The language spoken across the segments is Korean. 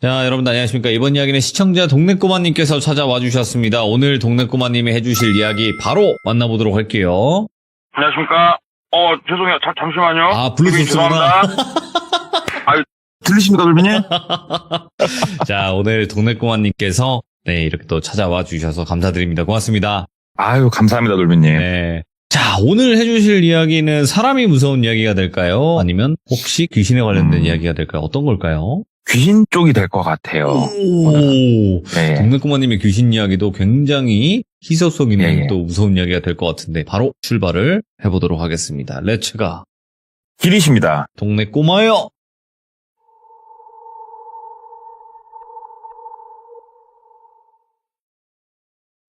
자, 여러분 안녕하십니까. 이번 이야기는 시청자 동네꼬마님께서 찾아와 주셨습니다. 오늘 동네꼬마님이 해주실 이야기 바로 만나보도록 할게요. 안녕하십니까. 죄송해요. 잠시만요. 아, 블루투스구나. 들리십니까, 돌비님? 자, 오늘 동네꼬마님께서 네, 이렇게 또 찾아와 주셔서 감사드립니다. 고맙습니다. 아유, 감사합니다, 돌비님. 네. 자, 오늘 해주실 이야기는 사람이 무서운 이야기가 될까요? 아니면 혹시 귀신에 관련된 이야기가 될까요? 어떤 걸까요? 귀신 쪽이 될 것 같아요. 오, 네. 동네꼬마님의 귀신 이야기도 굉장히 희소성 있는 예. 또 무서운 이야기가 될 것 같은데 바로 출발을 해보도록 하겠습니다. 렛츠가 길이십니다. 동네꼬마요.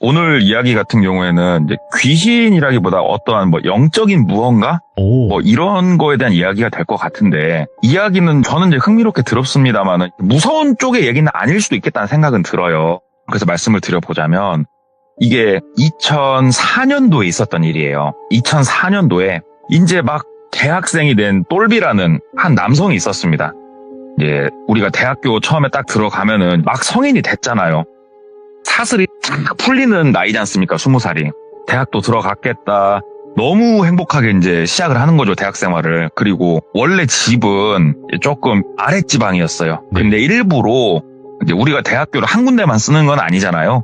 오늘 이야기 같은 경우에는 이제 귀신이라기보다 어떠한 영적인 무언가? 오, 이런 거에 대한 이야기가 될 것 같은데, 이야기는 저는 이제 흥미롭게 들었습니다만은, 무서운 쪽의 얘기는 아닐 수도 있겠다는 생각은 들어요. 그래서 말씀을 드려보자면, 이게 2004년도에 있었던 일이에요. 2004년도에, 이제 막 대학생이 된 똘비라는 한 남성이 있었습니다. 이제 우리가 대학교 처음에 딱 들어가면은 막 성인이 됐잖아요. 사슬이 쫙 풀리는 나이지 않습니까? 20살이. 대학도 들어갔겠다. 너무 행복하게 이제 시작을 하는 거죠, 대학 생활을. 그리고 원래 집은 조금 아랫지방이었어요. 근데 일부러 이제 우리가 대학교를 한 군데만 쓰는 건 아니잖아요.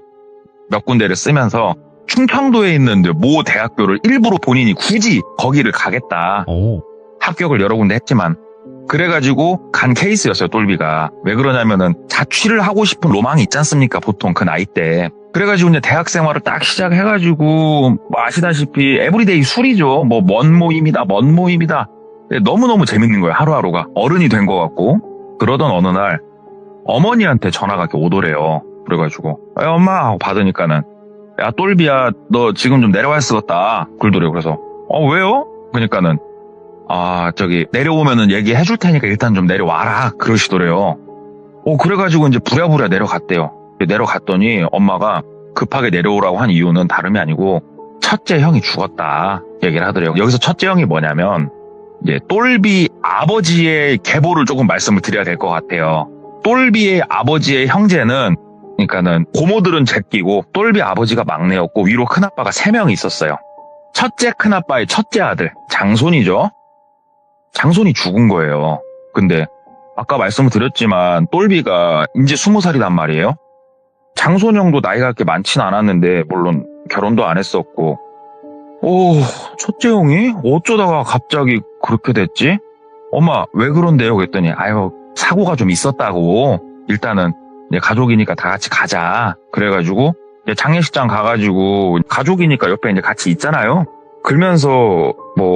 몇 군데를 쓰면서 충청도에 있는 모 대학교를 일부러 본인이 굳이 거기를 가겠다. 오, 합격을 여러 군데 했지만 그래가지고 간 케이스였어요, 똘비가. 왜 그러냐면은 자취를 하고 싶은 로망이 있지 않습니까, 보통 그 나이 때. 그래가지고 이제 대학 생활을 딱 시작해가지고 아시다시피 에브리데이 술이죠. 먼 모임이다. 너무너무 재밌는 거예요, 하루하루가. 어른이 된 것 같고. 그러던 어느 날 어머니한테 전화가 이렇게 오더래요. 그래가지고 야, 엄마 하고 받으니까는 야, 똘비야, 너 지금 좀 내려와 있었다. 그러더래요. 그래서 왜요? 그러니까는 저기 내려오면은 얘기해 줄 테니까 일단 좀 내려와라. 그러시더래요. 그래가지고 이제 부랴부랴 내려갔대요. 내려갔더니 엄마가 급하게 내려오라고 한 이유는 다름이 아니고 첫째 형이 죽었다 얘기를 하더래요. 여기서 첫째 형이 뭐냐면 이제 똘비 아버지의 계보를 조금 말씀을 드려야 될 것 같아요. 똘비의 아버지의 형제는, 그러니까는 고모들은 제끼고 똘비 아버지가 막내였고 위로 큰아빠가 3명이 있었어요. 첫째 큰아빠의 첫째 아들 장손이죠. 장손이 죽은 거예요. 근데 아까 말씀을 드렸지만 똘비가 이제 20살이란 말이에요. 장손 형도 나이가 그렇게 많지는 않았는데 물론 결혼도 안 했었고, 첫째 형이 어쩌다가 갑자기 그렇게 됐지? 엄마 왜 그런데요? 그랬더니 사고가 좀 있었다고. 일단은 이제 가족이니까 다 같이 가자. 그래가지고 이제 장례식장 가가지고 가족이니까 옆에 이제 같이 있잖아요. 그러면서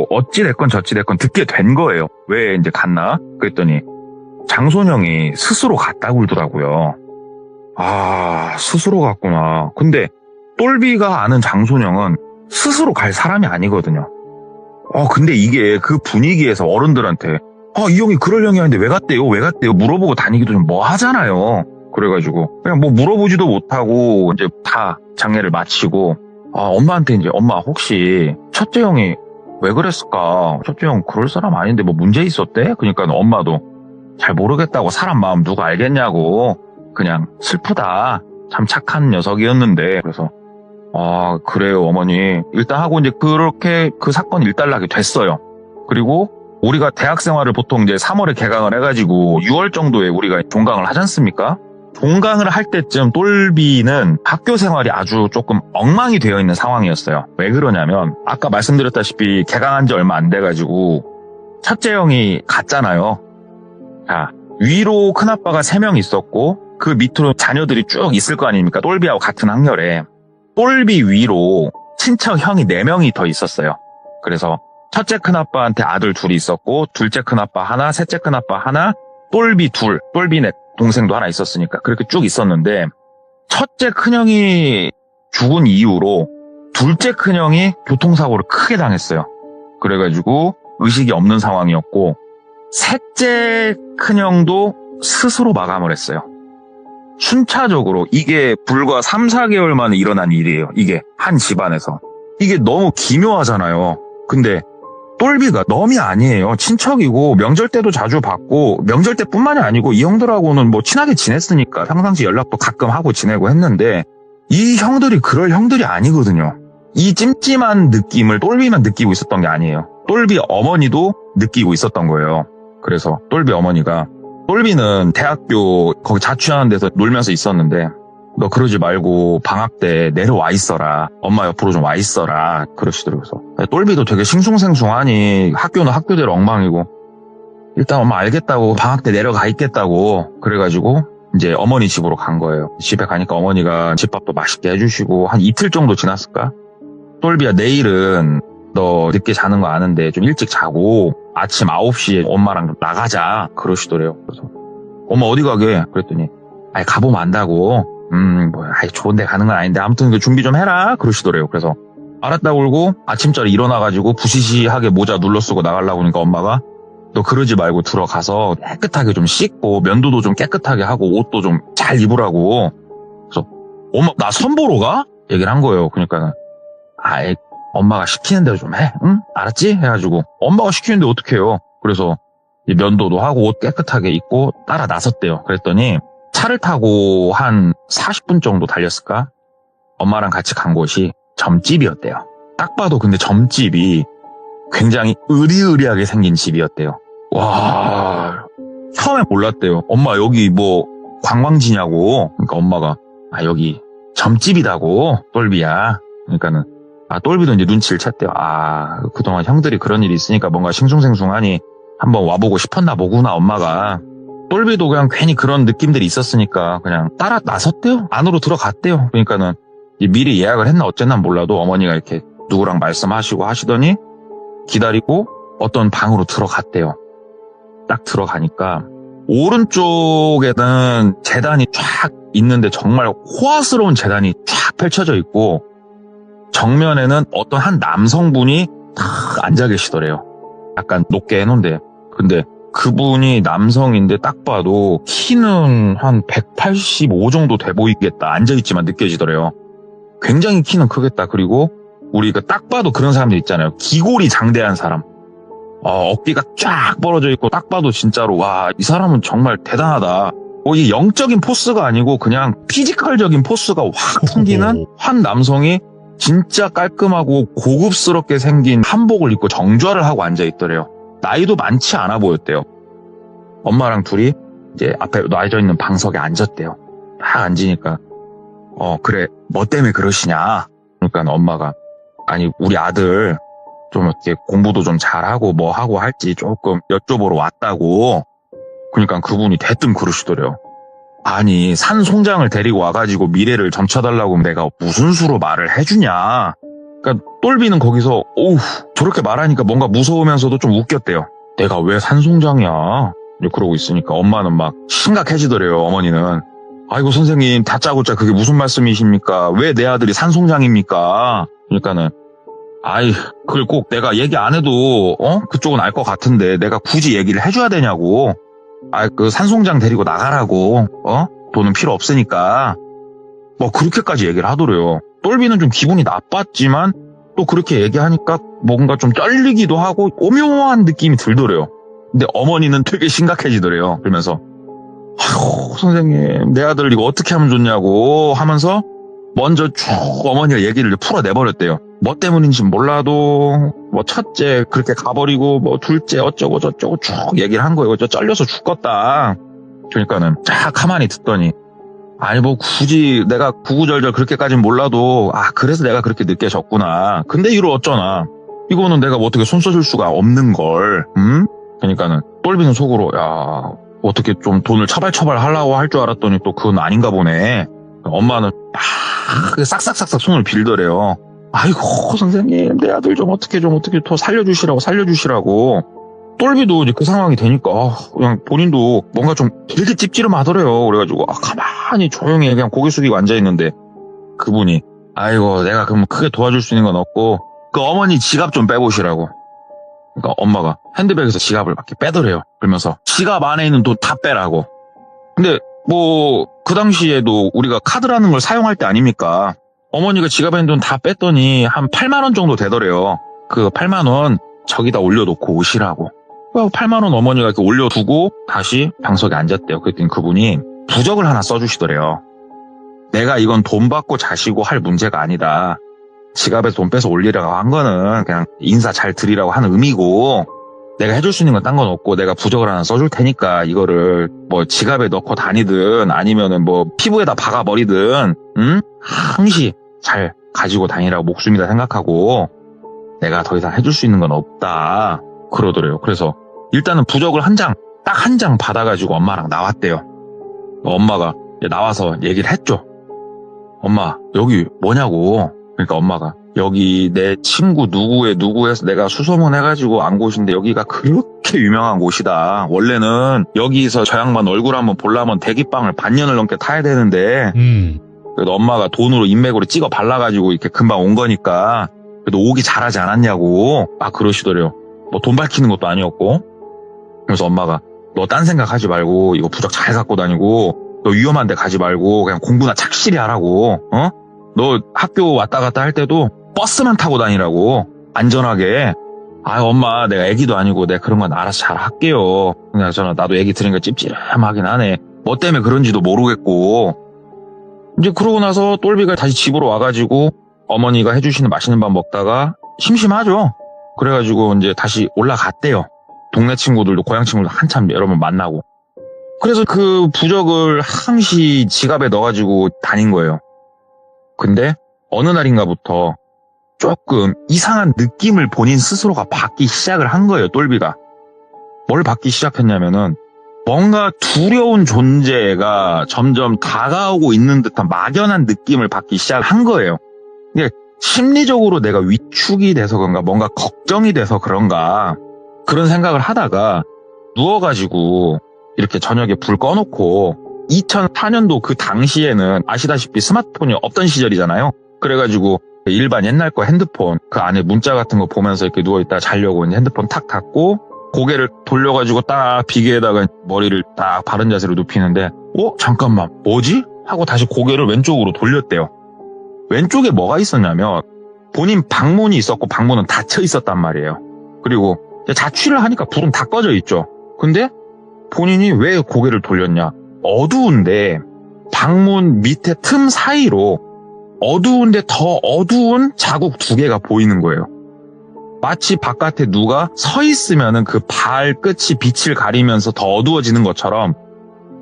어찌됐건 저찌됐건 듣게 된 거예요. 왜 이제 갔나? 그랬더니 장손 형이 스스로 갔다고 그러더라고요. 스스로 갔구나. 근데 똘비가 아는 장손 형은 스스로 갈 사람이 아니거든요. 근데 이게 그 분위기에서 어른들한테 이 형이 그럴 형이 아닌데 왜 갔대요? 물어보고 다니기도 좀 하잖아요. 그래가지고 그냥 물어보지도 못하고 이제 다 장례를 마치고 엄마한테 이제 엄마 혹시 첫째 형이 왜 그랬을까? 첫째 형 그럴 사람 아닌데 문제 있었대? 그러니까 엄마도 잘 모르겠다고, 사람 마음 누가 알겠냐고, 그냥 슬프다. 참 착한 녀석이었는데. 그래서 그래요 어머니. 일단 하고 이제 그렇게 그 사건이 일단락이 됐어요. 그리고 우리가 대학 생활을 보통 이제 3월에 개강을 해가지고 6월 정도에 우리가 종강을 하지 않습니까? 종강을 할 때쯤 똘비는 학교 생활이 아주 조금 엉망이 되어 있는 상황이었어요. 왜 그러냐면 아까 말씀드렸다시피 개강한 지 얼마 안 돼가지고 첫째 형이 갔잖아요. 자, 위로 큰아빠가 3명 있었고 그 밑으로 자녀들이 쭉 있을 거 아닙니까? 똘비하고 같은 학년에. 똘비 위로 친척 형이 4명이 더 있었어요. 그래서 첫째 큰아빠한테 아들 2이 있었고, 둘째 큰아빠 하나, 셋째 큰아빠 하나, 똘비 2, 똘비 넷 동생도 하나 있었으니까 그렇게 쭉 있었는데, 첫째 큰형이 죽은 이후로 둘째 큰형이 교통사고를 크게 당했어요. 그래가지고 의식이 없는 상황이었고, 셋째 큰형도 스스로 마감을 했어요. 순차적으로. 이게 불과 3, 4개월 만에 일어난 일이에요. 이게 한 집안에서. 이게 너무 기묘하잖아요. 근데 똘비가 넘이 아니에요. 친척이고 명절 때도 자주 봤고 명절 때뿐만이 아니고 이 형들하고는 뭐 친하게 지냈으니까 평상시 연락도 가끔 하고 지내고 했는데 이 형들이 그럴 형들이 아니거든요. 이 찜찜한 느낌을 똘비만 느끼고 있었던 게 아니에요. 똘비 어머니도 느끼고 있었던 거예요. 그래서 똘비 어머니가 똘비는 대학교 거기 자취하는 데서 놀면서 있었는데 너 그러지 말고 방학 때 내려와 있어라. 엄마 옆으로 좀 와 있어라. 그러시더라고요. 그래서 똘비도 되게 싱숭생숭하니 학교는 학교대로 엉망이고 일단 엄마 알겠다고 방학 때 내려가 있겠다고 그래가지고 이제 어머니 집으로 간 거예요. 집에 가니까 어머니가 집밥도 맛있게 해주시고 한 이틀 정도 지났을까? 똘비야 내일은 너 늦게 자는 거 아는데 좀 일찍 자고 아침 9시에 엄마랑 나가자 그러시더래요. 그래서 엄마 어디 가게? 그랬더니 아이 가보면 안다고. 좋은 데 가는 건 아닌데 아무튼 그 준비 좀 해라 그러시더래요. 그래서 알았다고 그러고 아침자리 일어나가지고 부시시하게 모자 눌러 쓰고 나가려고 하니까 엄마가 너 그러지 말고 들어가서 깨끗하게 좀 씻고 면도도 좀 깨끗하게 하고 옷도 좀 잘 입으라고. 그래서 엄마 나 선보러 가? 얘기를 한 거예요. 그러니까 아이 엄마가 시키는 대로 좀 해. 응? 알았지? 해가지고 엄마가 시키는데 어떡해요. 그래서 면도도 하고 옷 깨끗하게 입고 따라 나섰대요. 그랬더니 차를 타고 한 40분 정도 달렸을까? 엄마랑 같이 간 곳이 점집이었대요. 딱 봐도 근데 점집이 굉장히 으리으리하게 생긴 집이었대요. 와, 처음에 몰랐대요. 엄마 여기 뭐 관광지냐고. 그러니까 엄마가 여기 점집이다고 똘비야. 그러니까는 똘비도 이제 눈치를 챘대요. 그동안 형들이 그런 일이 있으니까 뭔가 싱숭생숭하니 한번 와보고 싶었나 보구나 엄마가. 똘비도 그냥 괜히 그런 느낌들이 있었으니까 그냥 따라 나섰대요. 안으로 들어갔대요. 그러니까는 미리 예약을 했나 어쨌나 몰라도 어머니가 이렇게 누구랑 말씀하시고 하시더니 기다리고 어떤 방으로 들어갔대요. 딱 들어가니까 오른쪽에는 재단이 쫙 있는데 정말 호화스러운 재단이 쫙 펼쳐져 있고 정면에는 어떤 한 남성분이 탁 앉아 계시더래요. 약간 높게 해놓은데 근데 그분이 남성인데 딱 봐도 키는 한 185 정도 돼 보이겠다. 앉아있지만 느껴지더래요. 굉장히 키는 크겠다. 그리고 우리가 딱 봐도 그런 사람들 있잖아요. 기골이 장대한 사람. 어깨가 쫙 벌어져 있고 딱 봐도 진짜로 와, 이 사람은 정말 대단하다. 이게 영적인 포스가 아니고 그냥 피지컬적인 포스가 확 풍기는 한 남성이 진짜 깔끔하고 고급스럽게 생긴 한복을 입고 정좌를 하고 앉아있더래요. 나이도 많지 않아 보였대요. 엄마랑 둘이 이제 앞에 놔져 있는 방석에 앉았대요. 딱 앉으니까 그래 뭐 때문에 그러시냐. 그러니까 엄마가 아니 우리 아들 좀 이렇게 공부도 좀 잘하고 뭐 하고 할지 조금 여쭤보러 왔다고. 그러니까 그분이 대뜸 그러시더래요. 아니 산 송장을 데리고 와가지고 미래를 점쳐달라고 내가 무슨 수로 말을 해주냐. 그러니까 똘비는 거기서 저렇게 말하니까 뭔가 무서우면서도 좀 웃겼대요. 내가 왜 산송장이야? 그러고 있으니까 엄마는 막 심각해지더래요. 어머니는 아이고 선생님 다짜고짜 그게 무슨 말씀이십니까? 왜 내 아들이 산송장입니까? 그러니까는 그걸 꼭 내가 얘기 안 해도 그쪽은 알 것 같은데 내가 굳이 얘기를 해줘야 되냐고. 그 산송장 데리고 나가라고. 돈은 필요 없으니까. 뭐 그렇게까지 얘기를 하더래요. 똘비는 좀 기분이 나빴지만 또 그렇게 얘기하니까 뭔가 좀 떨리기도 하고 오묘한 느낌이 들더래요. 근데 어머니는 되게 심각해지더래요. 그러면서 아이고 선생님 내 아들 이거 어떻게 하면 좋냐고 하면서 먼저 쭉 어머니가 얘기를 풀어내버렸대요. 뭐 때문인지 몰라도 뭐 첫째 그렇게 가버리고 뭐 둘째 어쩌고 저쩌고 쭉 얘기를 한 거예요. 저 잘려서 죽겠다. 그러니까는 쫙 가만히 듣더니 아니 뭐 굳이 내가 구구절절 그렇게까진 몰라도 그래서 내가 그렇게 늦게 졌구나. 근데 이로 어쩌나. 이거는 내가 뭐 어떻게 손 써줄 수가 없는 걸. 그러니까는 똘비는 속으로 야 어떻게 좀 돈을 처발처발 하려고 할 줄 알았더니 또 그건 아닌가 보네. 엄마는 막 싹싹싹싹 손을 빌더래요. 아이고 선생님 내 아들 좀 어떻게 더 살려주시라고. 똘비도 이제 그 상황이 되니까 그냥 본인도 뭔가 좀 되게 찝찝하더래요. 그래가지고 가만히 조용히 그냥 고개 숙이고 앉아있는데 그분이 아이고 내가 그럼 크게 도와줄 수 있는 건 없고 그 어머니 지갑 좀 빼보시라고. 그러니까 엄마가 핸드백에서 지갑을 막 이렇게 빼더래요. 그러면서 지갑 안에 있는 돈 다 빼라고. 근데 뭐 그 당시에도 우리가 카드라는 걸 사용할 때 아닙니까? 어머니가 지갑에 있는 돈 다 뺐더니 한 8만 원 정도 되더래요. 그 8만 원 저기다 올려놓고 오시라고. 8만 원 어머니가 이렇게 올려두고 다시 방석에 앉았대요. 그랬더니 그분이 부적을 하나 써주시더래요. 내가 이건 돈 받고 자시고 할 문제가 아니다. 지갑에서 돈 빼서 올리라고 한 거는 그냥 인사 잘 드리라고 하는 의미고, 내가 해줄 수 있는 건 딴 건 없고 내가 부적을 하나 써줄 테니까 이거를 뭐 지갑에 넣고 다니든 아니면은 뭐 피부에다 박아버리든 항시 잘 가지고 다니라고 목숨이다 생각하고 내가 더 이상 해줄 수 있는 건 없다 그러더래요. 그래서 일단은 부적을 딱 한 장 받아가지고 엄마랑 나왔대요. 엄마가 나와서 얘기를 했죠. 엄마 여기 뭐냐고. 그러니까 엄마가 여기 내 친구 누구에서 내가 수소문해가지고 안 곳인데 여기가 그렇게 유명한 곳이다. 원래는 여기서 저 양반 얼굴 한번 보려면 대기빵을 반년을 넘게 타야 되는데 그래도 엄마가 돈으로 인맥으로 찍어 발라가지고 이렇게 금방 온 거니까 그래도 오기 잘하지 않았냐고 막 그러시더래요. 뭐 돈 밝히는 것도 아니었고. 그래서 엄마가 너 딴 생각하지 말고 이거 부적 잘 갖고 다니고 너 위험한 데 가지 말고 그냥 공부나 착실히 하라고. 너 학교 왔다 갔다 할 때도 버스만 타고 다니라고. 안전하게. 엄마 내가 애기도 아니고 내가 그런 건 알아서 잘 할게요. 그냥 나도 애기 들으니까 찝찝하긴 하네. 뭐 때문에 그런지도 모르겠고. 이제 그러고 나서 똘비가 다시 집으로 와가지고 어머니가 해주시는 맛있는 밥 먹다가 심심하죠. 그래가지고 이제 다시 올라갔대요. 동네 친구들도 고향 친구들도 한참 여러 번 만나고. 그래서 그 부적을 항시 지갑에 넣어가지고 다닌 거예요. 근데 어느 날인가부터 조금 이상한 느낌을 본인 스스로가 받기 시작을 한 거예요. 똘비가. 뭘 받기 시작했냐면은 뭔가 두려운 존재가 점점 다가오고 있는 듯한 막연한 느낌을 받기 시작한 거예요. 이게 심리적으로 내가 위축이 돼서 그런가, 뭔가 걱정이 돼서 그런가, 그런 생각을 하다가 누워가지고 이렇게 저녁에 불 꺼놓고 2004년도 그 당시에는 아시다시피 스마트폰이 없던 시절이잖아요. 그래가지고 일반 옛날 거 핸드폰 그 안에 문자 같은 거 보면서 이렇게 누워있다가 자려고 이제 핸드폰 탁 닫고 고개를 돌려가지고 딱 비계에다가 머리를 딱 바른 자세로 눕히는데 잠깐만 뭐지? 하고 다시 고개를 왼쪽으로 돌렸대요. 왼쪽에 뭐가 있었냐면 본인 방문이 있었고 방문은 닫혀 있었단 말이에요. 그리고 자취를 하니까 불은 다 꺼져 있죠. 근데 본인이 왜 고개를 돌렸냐? 어두운데 방문 밑에 틈 사이로 어두운데 더 어두운 자국 2개가 보이는 거예요. 마치 바깥에 누가 서 있으면은 그 발끝이 빛을 가리면서 더 어두워지는 것처럼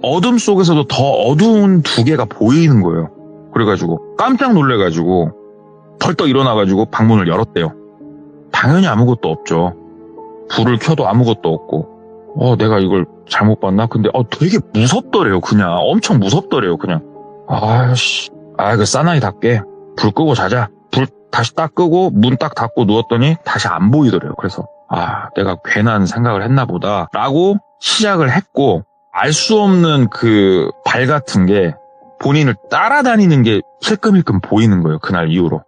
어둠 속에서도 더 어두운 2개가 보이는 거예요. 그래가지고 깜짝 놀래가지고 벌떡 일어나가지고 방문을 열었대요. 당연히 아무것도 없죠. 불을 켜도 아무것도 없고 내가 이걸 잘못 봤나? 근데 되게 무섭더래요. 그냥 엄청 무섭더래요. 그냥 그 사나이답게 불 끄고 자자. 불 다시 딱 끄고 문 딱 닫고 누웠더니 다시 안 보이더래요. 그래서 내가 괜한 생각을 했나 보다 라고 시작을 했고, 알 수 없는 그 발 같은 게 본인을 따라다니는 게 힐끔힐끔 보이는 거예요. 그날 이후로.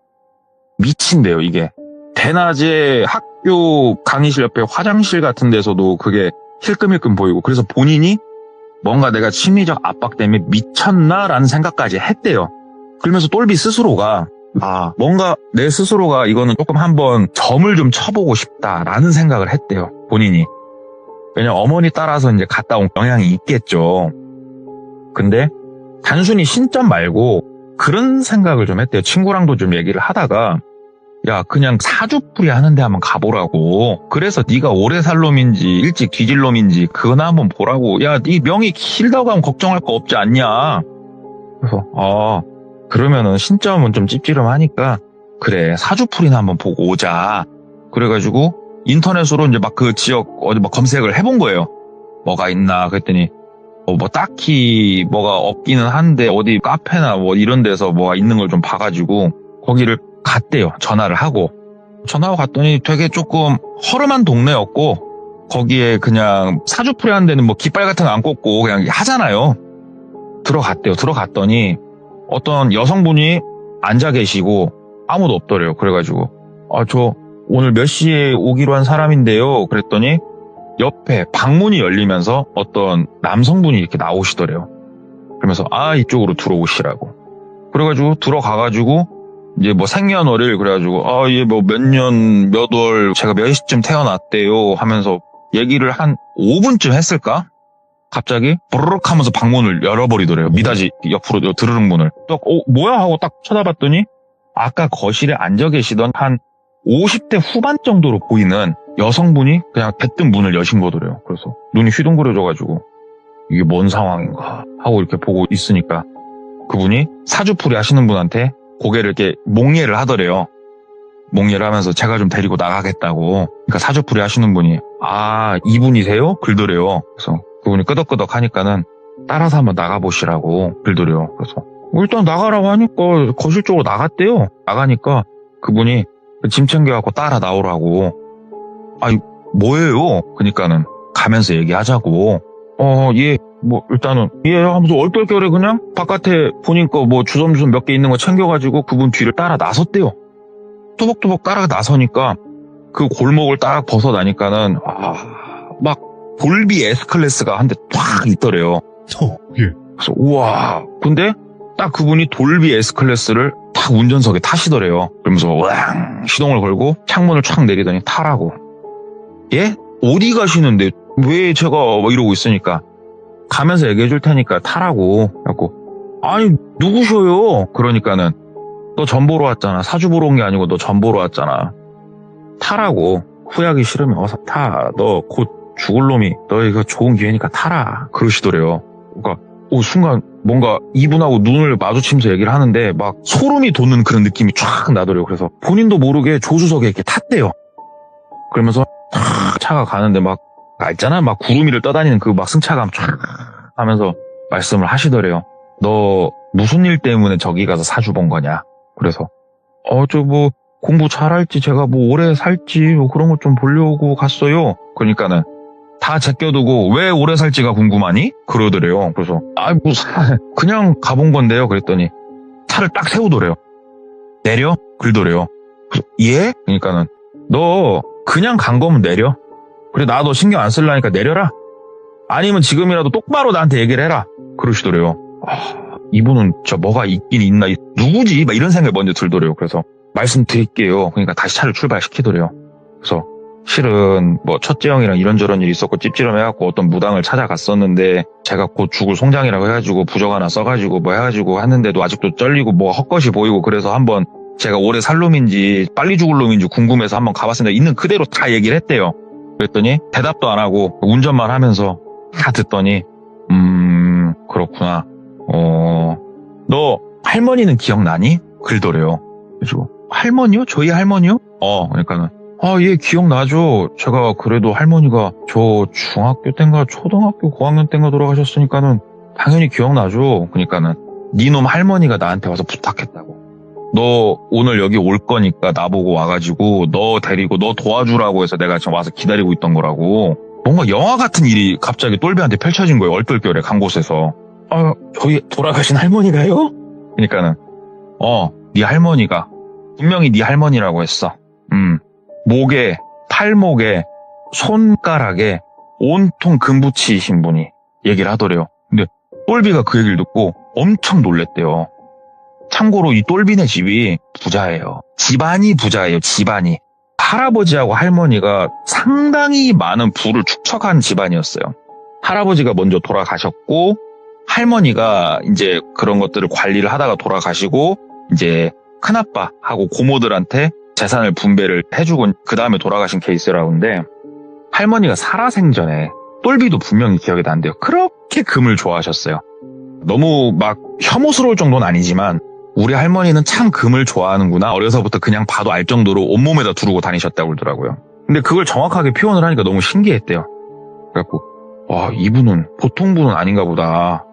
미친데요 이게. 대낮에 학교 강의실 옆에 화장실 같은 데서도 그게 힐끔힐끔 보이고, 그래서 본인이 뭔가 내가 심리적 압박 때문에 미쳤나라는 생각까지 했대요. 그러면서 똘비 스스로가 뭔가 내 스스로가 이거는 조금 한번 점을 좀 쳐보고 싶다라는 생각을 했대요. 본인이. 왜냐면 어머니 따라서 이제 갔다 온 영향이 있겠죠. 근데 단순히 신점 말고 그런 생각을 좀 했대요. 친구랑도 좀 얘기를 하다가 야 그냥 사주풀이 하는데 한번 가보라고. 그래서 네가 오래 살 놈인지 일찍 뒤질 놈인지 그거나 한번 보라고. 야 네 명이 길다고 하면 걱정할 거 없지 않냐. 그래서 그러면은 신점은 좀 찝찝하니까 그래 사주풀이나 한번 보고 오자. 그래가지고 인터넷으로 이제 막 그 지역 어디 막 검색을 해본 거예요. 뭐가 있나 그랬더니 뭐 딱히 뭐가 없기는 한데 어디 카페나 뭐 이런 데서 뭐가 있는 걸 좀 봐가지고 거기를 갔대요. 전화를 하고 갔더니 되게 조금 허름한 동네였고, 거기에 그냥 사주풀이 하는 데는 뭐 깃발 같은 거 안 꽂고 그냥 하잖아요. 들어갔대요. 들어갔더니 어떤 여성분이 앉아 계시고 아무도 없더래요. 그래가지고 저 오늘 몇 시에 오기로 한 사람인데요. 그랬더니 옆에 방문이 열리면서 어떤 남성분이 이렇게 나오시더래요. 그러면서 이쪽으로 들어오시라고. 그래가지고 들어가가지고 이제 뭐 생년월일 그래가지고 얘 뭐 몇 년 몇 월 제가 몇 시쯤 태어났대요 하면서 얘기를 한 5분쯤 했을까? 갑자기 부르륵 하면서 방문을 열어버리더래요. 미닫이 옆으로 드르륵 문을. 딱 뭐야 하고 딱 쳐다봤더니 아까 거실에 앉아 계시던 한 50대 후반 정도로 보이는 여성분이 그냥 대뜸 문을 여신 거더래요. 그래서 눈이 휘둥그레져가지고 이게 뭔 상황인가 하고 이렇게 보고 있으니까 그분이 사주풀이 하시는 분한테 고개를 이렇게 몽예를 하더래요. 몽예를 하면서 제가 좀 데리고 나가겠다고. 그러니까 사주풀이 하시는 분이 이분이세요? 그러더래요. 그래서 그분이 끄덕끄덕 하니까는 따라서 한번 나가보시라고 그러더래요. 그래서 일단 나가라고 하니까 거실 쪽으로 나갔대요. 나가니까 그분이 짐 챙겨갖고 따라 나오라고. 뭐예요? 그러니까는 가면서 얘기하자고. 일단은 하면서 얼떨결에 그냥 바깥에 보니까 뭐 주섬주섬 몇 개 있는 거 챙겨가지고 그분 뒤를 따라 나섰대요. 뚜벅뚜벅 따라 나서니까 그 골목을 딱 벗어나니까는 막 돌비 S클래스가 한 대 탁 있더래요. 예. 그래서 우와. 근데 딱 그분이 돌비 S클래스를 딱 운전석에 타시더래요. 그러면서 왕 시동을 걸고 창문을 촥 내리더니 타라고. 예? 어디 가시는데 왜 제가 뭐 이러고 있으니까 가면서 얘기해 줄 테니까 타라고. 그래갖고 누구셔요? 그러니까는 너 전 보러 왔잖아. 사주 보러 온 게 아니고 너 전 보러 왔잖아. 타라고. 후회하기 싫으면 어서 타. 너 곧 죽을 놈이. 너 이거 좋은 기회니까 타라. 그러시더래요. 그러니까 순간 뭔가 이분하고 눈을 마주치면서 얘기를 하는데 막 소름이 돋는 그런 느낌이 쫙 나더래요. 그래서 본인도 모르게 조수석에 이렇게 탔대요. 그러면서 탁 차가 가는데 막 알잖아. 막 구름 위를 떠다니는 그 막 승차감 쫙 하면서 말씀을 하시더래요. 너 무슨 일 때문에 저기 가서 사주 본 거냐. 그래서 저 뭐 공부 잘할지 제가 뭐 오래 살지 뭐 그런 거 좀 보려고 갔어요. 그러니까는 다 제껴두고 왜 오래 살지가 궁금하니? 그러더래요. 그래서 그냥 가본 건데요. 그랬더니 차를 딱 세우더래요. 내려? 그러더래요. 그래서 예? 그러니까는 너 그냥 간 거면 내려. 그래 나 너 신경 안 쓸라니까 내려라. 아니면 지금이라도 똑바로 나한테 얘기를 해라. 그러시더래요. 이분은 뭐가 있긴 있나 누구지? 막 이런 생각이 먼저 들더래요. 그래서 말씀드릴게요. 그러니까 다시 차를 출발시키더래요. 그래서 실은 뭐 첫째 형이랑 이런저런 일이 있었고 찝찝해갖고 어떤 무당을 찾아갔었는데 제가 곧 죽을 송장이라고 해가지고 부적 하나 써가지고 뭐 해가지고 했는데도 아직도 쩔리고 뭐 헛것이 보이고 그래서 한번 제가 오래 살 놈인지 빨리 죽을 놈인지 궁금해서 한번 가봤습니다. 있는 그대로 다 얘기를 했대요. 그랬더니 대답도 안 하고 운전만 하면서 다 듣더니 그렇구나. 너 할머니는 기억나니? 그러더래요. 그래서 할머니요? 저희 할머니요? 그러니까는 예, 기억나죠. 제가 그래도 할머니가 저 중학교 땐가 초등학교 고학년 땐가 돌아가셨으니까는 당연히 기억나죠. 그러니까는 네 놈 할머니가 나한테 와서 부탁했다고. 너 오늘 여기 올 거니까 나보고 와가지고 너 데리고 너 도와주라고 해서 내가 지금 와서 기다리고 있던 거라고. 뭔가 영화 같은 일이 갑자기 똘비한테 펼쳐진 거예요. 얼떨결에 간 곳에서. 저희 돌아가신 할머니가요? 그러니까는 네 할머니가 분명히 네 할머니라고 했어. 목에, 팔목에, 손가락에 온통 금 붙이신 분이 얘기를 하더래요. 근데 똘비가 그 얘기를 듣고 엄청 놀랬대요. 참고로 이 똘비네 집이 부자예요. 집안이 부자예요. 집안이. 할아버지하고 할머니가 상당히 많은 부를 축적한 집안이었어요. 할아버지가 먼저 돌아가셨고 할머니가 이제 그런 것들을 관리를 하다가 돌아가시고 이제 큰아빠하고 고모들한테 재산을 분배를 해주고 그 다음에 돌아가신 케이스라는데 할머니가 살아생전에 똘비도 분명히 기억이 난대요. 그렇게 금을 좋아하셨어요. 너무 막 혐오스러울 정도는 아니지만 우리 할머니는 참 금을 좋아하는구나. 어려서부터 그냥 봐도 알 정도로 온몸에다 두르고 다니셨다고 그러더라고요. 근데 그걸 정확하게 표현을 하니까 너무 신기했대요. 그래갖고 이분은 보통 분은 아닌가 보다.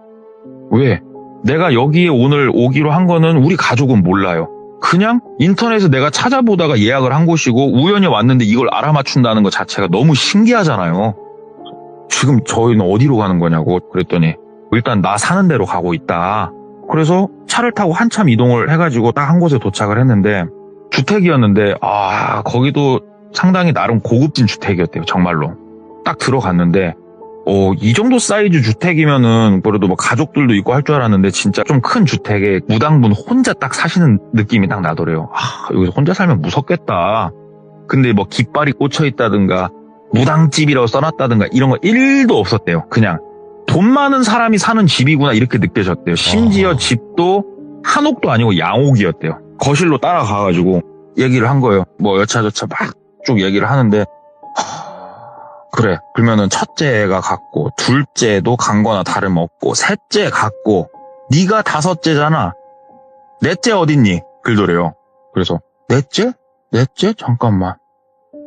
왜? 내가 여기에 오늘 오기로 한 거는 우리 가족은 몰라요. 그냥 인터넷에서 내가 찾아보다가 예약을 한 곳이고 우연히 왔는데 이걸 알아맞춘다는 것 자체가 너무 신기하잖아요. 지금 저희는 어디로 가는 거냐고 그랬더니 일단 나 사는 데로 가고 있다. 그래서 차를 타고 한참 이동을 해가지고 딱 한 곳에 도착을 했는데 주택이었는데 거기도 상당히 나름 고급진 주택이었대요. 정말로. 딱 들어갔는데 이 정도 사이즈 주택이면은 그래도 뭐 가족들도 있고 할 줄 알았는데 진짜 좀 큰 주택에 무당분 혼자 딱 사시는 느낌이 딱 나더래요. 여기서 혼자 살면 무섭겠다. 근데 뭐 깃발이 꽂혀 있다든가 무당집이라고 써놨다든가 이런 거 1도 없었대요. 그냥 돈 많은 사람이 사는 집이구나 이렇게 느껴졌대요. 심지어 집도 한옥도 아니고 양옥이었대요. 거실로 따라가가지고 얘기를 한 거예요. 뭐 여차저차 막 쭉 얘기를 하는데 그래 그러면은 첫째가 갔고 둘째도 간 거나 다름없고 셋째 갔고 네가 다섯째잖아. 넷째 어딨니? 그러더래요. 그래서 넷째? 잠깐만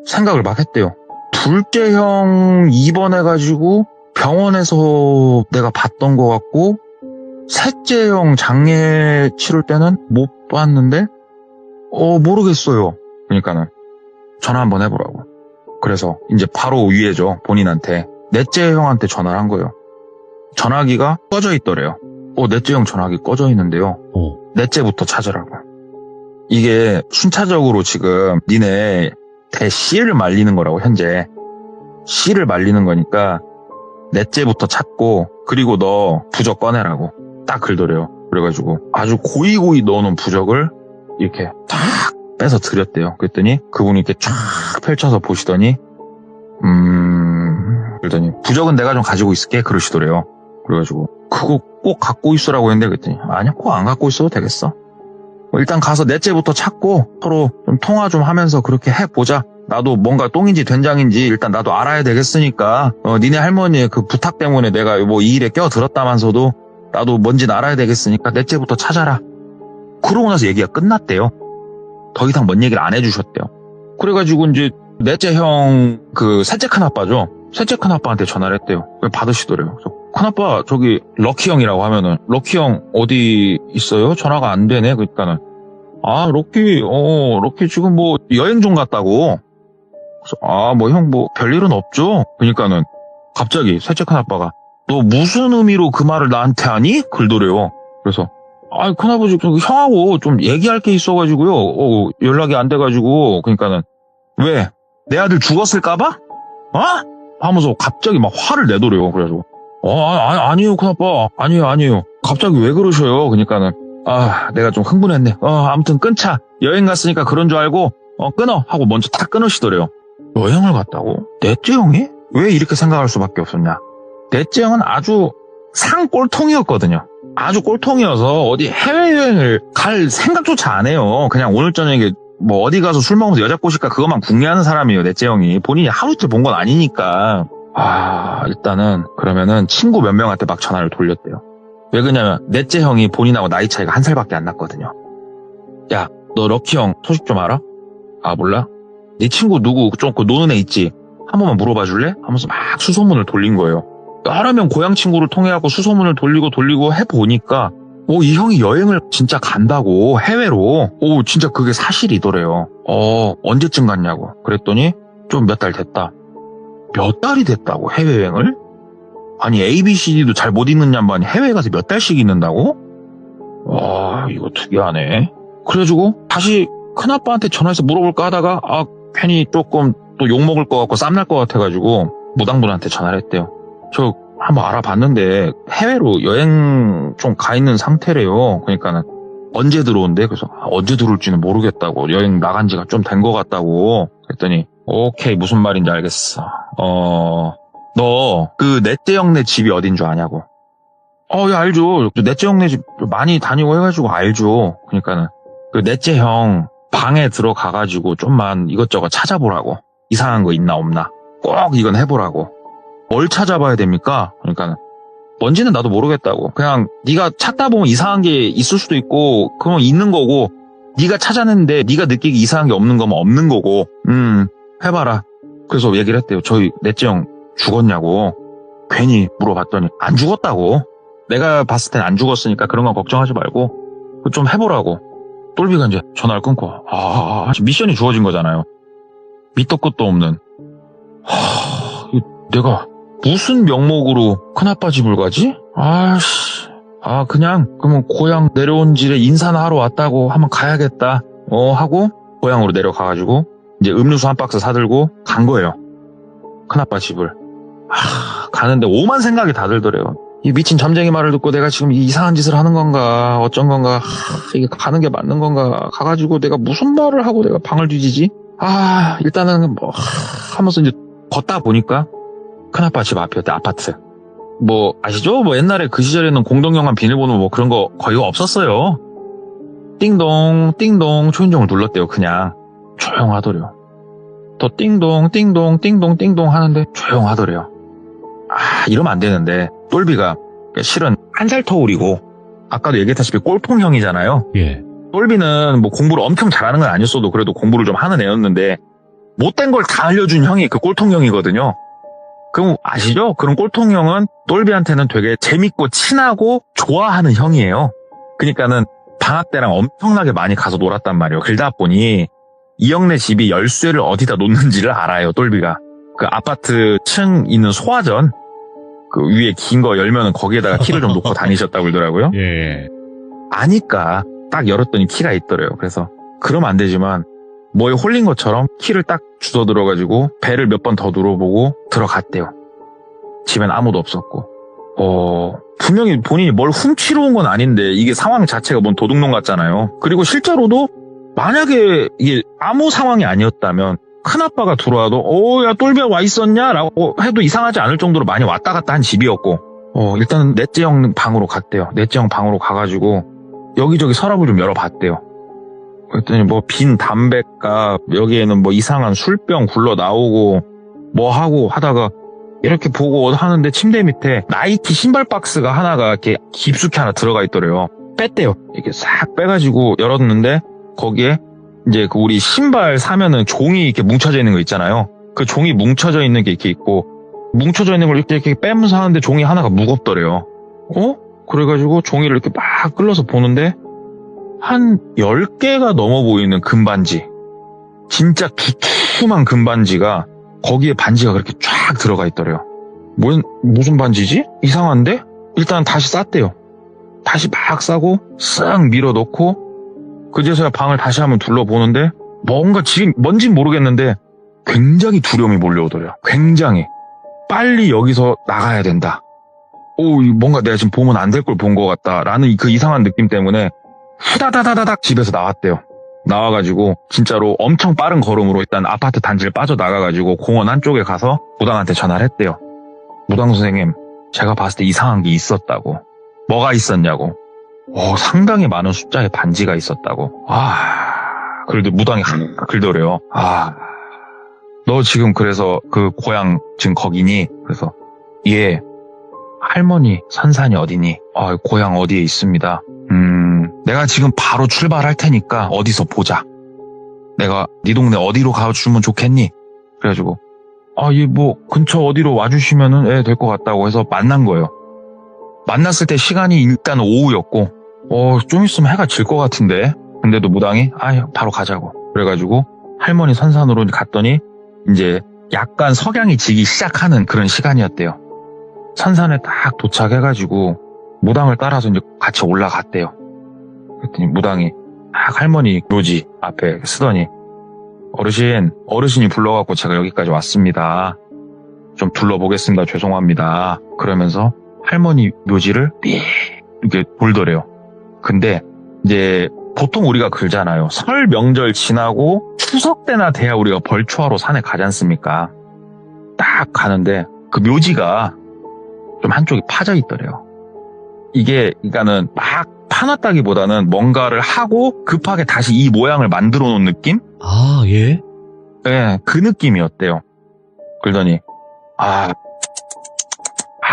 생각을 막 했대요. 둘째 형 입원해가지고 병원에서 내가 봤던 것 같고 셋째 형 장례 치를 때는 못 봤는데 모르겠어요. 그러니까는 전화 한번 해보라고. 그래서 이제 바로 위에죠. 본인한테 넷째 형한테 전화를 한 거예요. 전화기가 꺼져 있더래요. 넷째 형 전화기 꺼져 있는데요. 넷째부터 찾으라고. 이게 순차적으로 지금 니네 씨를 말리는 거라고. 현재 씨를 말리는 거니까 넷째부터 찾고 그리고 너 부적 꺼내라고 딱 그러더래요. 그래가지고 아주 고이고이 넣어놓은 부적을 이렇게 탁 빼서 드렸대요. 그랬더니 그분이 이렇게 쫙 펼쳐서 보시더니 그러더니 부적은 내가 좀 가지고 있을게 그러시더래요. 그래가지고 그거 꼭 갖고 있으라고 했는데 그랬더니 아니야 꼭 안 갖고 있어도 되겠어. 일단 가서 넷째부터 찾고 서로 좀 통화 좀 하면서 그렇게 해보자. 나도 뭔가 똥인지 된장인지 일단 나도 알아야 되겠으니까 니네 할머니의 그 부탁 때문에 내가 뭐 이 일에 껴들었다면서도 나도 뭔지는 알아야 되겠으니까 넷째부터 찾아라. 그러고 나서 얘기가 끝났대요. 더 이상 뭔 얘기를 안 해주셨대요. 그래가지고 이제 넷째 형 그 셋째 큰아빠죠. 셋째 큰아빠한테 전화를 했대요. 받으시더래요. 그래서 큰아빠 저기 럭키 형이라고 하면은 럭키 형 어디 있어요? 전화가 안 되네. 그러니까는 럭키 지금 뭐 여행 좀 갔다고. 그래서 뭐 형 뭐 별일은 없죠? 그러니까는 갑자기 셋째 큰아빠가 너 무슨 의미로 그 말을 나한테 하니? 그러더래요. 그래서 큰아버지 형하고 좀 얘기할 게 있어가지고요. 연락이 안 돼가지고 그러니까는 왜? 내 아들 죽었을까봐? 하면서 갑자기 막 화를 내더래요. 그래가지고 아니에요 큰아빠 아니에요. 갑자기 왜 그러셔요? 그러니까는 내가 좀 흥분했네. 아무튼 끊자. 여행 갔으니까 그런 줄 알고 끊어 하고 먼저 탁 끊으시더래요. 여행을 갔다고? 넷째 형이? 왜 이렇게 생각할 수밖에 없었냐? 넷째 형은 아주 상꼴통이었거든요. 아주 꼴통이어서 어디 해외여행을 갈 생각조차 안 해요. 그냥 오늘 저녁에 뭐 어디 가서 술 먹으면서 여자 꼬실까 그것만 궁리하는 사람이에요. 넷째 형이. 본인이 하루 이틀 본 건 아니니까. 일단은 그러면은 친구 몇 명한테 막 전화를 돌렸대요. 왜 그러냐면 넷째 형이 본인하고 나이 차이가 1살밖에 안 났거든요. 야, 너 럭키 형 소식 좀 알아? 몰라? 네 친구 누구 좀 그 노는 애 있지? 한 번만 물어봐 줄래? 하면서 막 수소문을 돌린 거예요. 여러 명 고향 친구를 통해갖고 수소문을 돌리고 해보니까 이 형이 여행을 진짜 간다고 해외로. 진짜 그게 사실이더래요. 언제쯤 갔냐고. 그랬더니 좀 몇 달 됐다. 몇 달이 됐다고 해외여행을? 아니 ABCD도 잘 못 읽는 양반이 해외에 가서 몇 달씩 있는다고? 이거 특이하네. 그래가지고 다시 큰아빠한테 전화해서 물어볼까 하다가 괜히 조금 또 욕먹을 것 같고 쌈날 것 같아가지고 무당분한테 전화를 했대요. 저 한번 알아봤는데 해외로 여행 좀 가 있는 상태래요. 그러니까는 언제 들어온대? 그래서 언제 들어올지는 모르겠다고. 여행 나간 지가 좀 된 것 같다고. 그랬더니 오케이 무슨 말인지 알겠어. 너 그 넷째 형네 집이 어딘 줄 아냐고. 예 알죠. 넷째 형네 집 많이 다니고 해가지고 알죠. 그러니까는 그 넷째 형 방에 들어가가지고 좀만 이것저것 찾아보라고. 이상한 거 있나 없나. 꼭 이건 해보라고. 뭘 찾아봐야 됩니까? 그러니까는 뭔지는 나도 모르겠다고. 그냥 네가 찾다 보면 이상한 게 있을 수도 있고 그건 있는 거고 네가 찾아냈는데 네가 느끼기 이상한 게 없는 거면 없는 거고 해봐라. 그래서 얘기를 했대요. 저희 넷째 형 죽었냐고. 괜히 물어봤더니 안 죽었다고. 내가 봤을 땐 안 죽었으니까 그런 건 걱정하지 말고 좀 해보라고. 똘비가 이제 전화를 끊고 미션이 주어진 거잖아요. 밑도 끝도 없는. 내가 무슨 명목으로 큰아빠 집을 가지? 그냥 그러면 고향 내려온 집에 인사나 하러 왔다고 하면 가야겠다. 하고 고향으로 내려가가지고 이제 음료수 한 박스 사들고 간 거예요. 큰아빠 집을. 가는데 오만 생각이 다 들더래요. 이 미친 점쟁이 말을 듣고 내가 지금 이 이상한 짓을 하는 건가, 어쩐 건가, 이게 가는 게 맞는 건가, 가가지고 내가 무슨 말을 하고 내가 방을 뒤지지? 일단은 뭐, 하면서 이제 걷다 보니까 큰아빠 집 앞이었대, 아파트. 뭐, 아시죠? 뭐 옛날에 그 시절에는 공동연관 비밀번호 뭐 그런 거 거의 없었어요. 띵동, 띵동, 초인종을 눌렀대요, 그냥. 조용하더래요. 또 띵동, 띵동, 띵동, 띵동 하는데 조용하더래요. 이러면 안 되는데, 똘비가 실은 한 살 터울이고, 아까도 얘기했다시피 꼴통형이잖아요. 예. 똘비는 뭐 공부를 엄청 잘하는 건 아니었어도 그래도 공부를 좀 하는 애였는데, 못된 걸 다 알려준 형이 그 꼴통형이거든요. 그럼 아시죠? 그런 꼴통형은 똘비한테는 되게 재밌고 친하고 좋아하는 형이에요. 그러니까는 방학 때랑 엄청나게 많이 가서 놀았단 말이에요. 그러다 보니 이형네 집이 열쇠를 어디다 놓는지를 알아요, 똘비가. 그 아파트 층 있는 소화전, 그 위에 긴 거 열면은 거기에다가 키를 좀 놓고 다니셨다고 그러더라고요. 예. 아니까 딱 열었더니 키가 있더래요. 그래서 그러면 안 되지만 뭐에 홀린 것처럼 키를 딱 주워 들어가지고 배를 몇 번 더 눌러보고 들어갔대요. 집엔 아무도 없었고. 분명히 본인이 뭘 훔치러 온 건 아닌데 이게 상황 자체가 뭔 도둑놈 같잖아요. 그리고 실제로도 만약에 이게 아무 상황이 아니었다면 큰아빠가 들어와도 야 똘비야 와 있었냐? 라고 해도 이상하지 않을 정도로 많이 왔다 갔다 한 집이었고 일단은 넷째 형 방으로 갔대요. 넷째 형 방으로 가가지고 여기저기 서랍을 좀 열어봤대요. 그랬더니 뭐 빈 담뱃값, 여기에는 뭐 이상한 술병 굴러 나오고 뭐 하고 하다가 이렇게 보고 하는데 침대 밑에 나이키 신발 박스가 하나가 이렇게 깊숙이 하나 들어가 있더래요. 뺐대요. 이렇게 싹 빼가지고 열었는데 거기에 이제 그 우리 신발 사면은 종이 이렇게 뭉쳐져 있는 거 있잖아요. 그 종이 뭉쳐져 있는 게 이렇게 있고 뭉쳐져 있는 걸 이렇게 빼면서 하는데 종이 하나가 무겁더래요. 그래가지고 종이를 이렇게 막 끌어서 보는데 한 10개가 넘어 보이는 금반지. 진짜 두툼한 금반지가 거기에 반지가 그렇게 쫙 들어가 있더래요. 무슨 반지지? 이상한데? 일단 다시 쌌대요. 다시 막 싸고 쓱 밀어넣고 그제서야 방을 다시 한번 둘러보는데 뭔가 지금 뭔진 모르겠는데 굉장히 두려움이 몰려오더래요. 굉장히. 빨리 여기서 나가야 된다. 뭔가 내가 지금 보면 안 될 걸 본 것 같다라는 그 이상한 느낌 때문에 후다다다닥 집에서 나왔대요. 나와가지고 진짜로 엄청 빠른 걸음으로 일단 아파트 단지를 빠져나가가지고 공원 한쪽에 가서 무당한테 전화를 했대요. 무당 선생님, 제가 봤을 때 이상한 게 있었다고. 뭐가 있었냐고. 상당히 많은 숫자의 반지가 있었다고. 그래도 무당이 글더래요. 너 지금 그래서 그 고향 지금 거기니? 그래서 예, 할머니 선산이 어디니? 고향 어디에 있습니다. 내가 지금 바로 출발할 테니까 어디서 보자. 내가 네 동네 어디로 가주면 좋겠니? 그래가지고 뭐 근처 어디로 와주시면은 될 것 같다고 해서 만난 거예요. 만났을 때 시간이 일단 오후였고 좀 있으면 해가 질 것 같은데 근데도 무당이 바로 가자고. 그래가지고 할머니 선산으로 갔더니 이제 약간 석양이 지기 시작하는 그런 시간이었대요. 선산에 딱 도착해가지고 무당을 따라서 이제 같이 올라갔대요. 그랬더니 무당이 딱 할머니 묘지 앞에 쓰더니 어르신이 불러갖고 제가 여기까지 왔습니다. 좀 둘러보겠습니다. 죄송합니다. 그러면서 할머니 묘지를 이렇게 돌더래요. 근데 이제 보통 우리가 그러잖아요. 설 명절 지나고 추석 때나 돼야 우리가 벌초하러 산에 가지 않습니까? 딱 가는데 그 묘지가 좀 한쪽이 파져 있더래요. 이게 그러니까는 막 파놨다기보다는 뭔가를 하고 급하게 다시 이 모양을 만들어 놓은 느낌? 예? 네, 그 느낌이었대요. 그러더니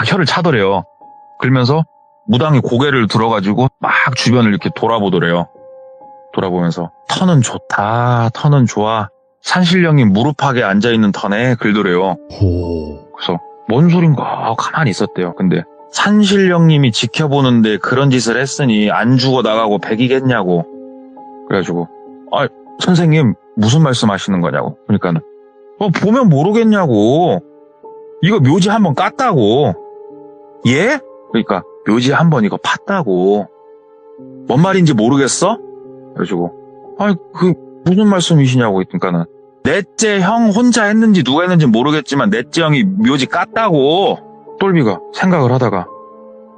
혀를 차더래요. 그러면서 무당이 고개를 들어가지고 막 주변을 이렇게 돌아보더래요. 돌아보면서 터는 좋다, 터는 좋아. 산신령이 무릎팍에 앉아있는 터네, 그러더래요. 그래서 뭔 소린가 가만히 있었대요. 근데 산신령님이 지켜보는데 그런 짓을 했으니 안 죽어 나가고 백이겠냐고. 그래가지고 선생님 무슨 말씀하시는 거냐고. 그러니까는 보면 모르겠냐고. 이거 묘지 한번 깠다고. 예? 그러니까 묘지 한번 이거 팠다고. 뭔 말인지 모르겠어? 그래가지고 그 무슨 말씀이시냐고. 그러니까는 넷째 형 혼자 했는지 누가 했는지 모르겠지만 넷째 형이 묘지 깠다고. 똘비가 생각을 하다가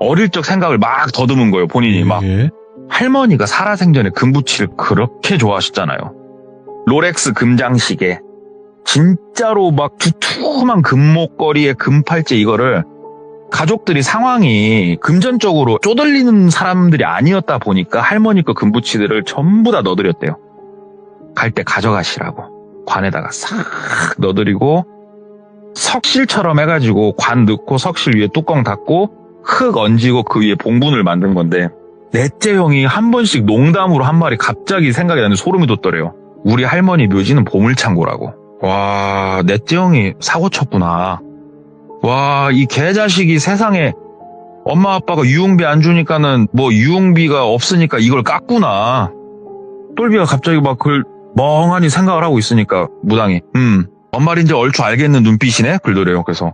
어릴 적 생각을 막 더듬은 거예요. 본인이 막 예. 할머니가 살아생전에 금붙이를 그렇게 좋아하셨잖아요. 롤렉스 금장시계, 진짜로 막 두툼한 금목걸이에 금팔찌 이거를 가족들이 상황이 금전적으로 쪼들리는 사람들이 아니었다 보니까 할머니 거 금붙이들을 전부 다 넣어드렸대요. 갈 때 가져가시라고 관에다가 싹 넣어드리고 석실처럼 해가지고 관 넣고 석실 위에 뚜껑 닫고 흙 얹이고 그 위에 봉분을 만든 건데 넷째 형이 한 번씩 농담으로 한 말이 갑자기 생각이 나는데 소름이 돋더래요. 우리 할머니 묘지는 보물창고라고. 와, 넷째 형이 사고 쳤구나. 와, 이 개자식이 세상에 엄마 아빠가 유흥비 안 주니까는 뭐 유흥비가 없으니까 이걸 깠구나. 똘비가 갑자기 막 그걸 멍하니 생각을 하고 있으니까 무당이 뭔 말인지 얼추 알겠는 눈빛이네? 그러더래요. 그래서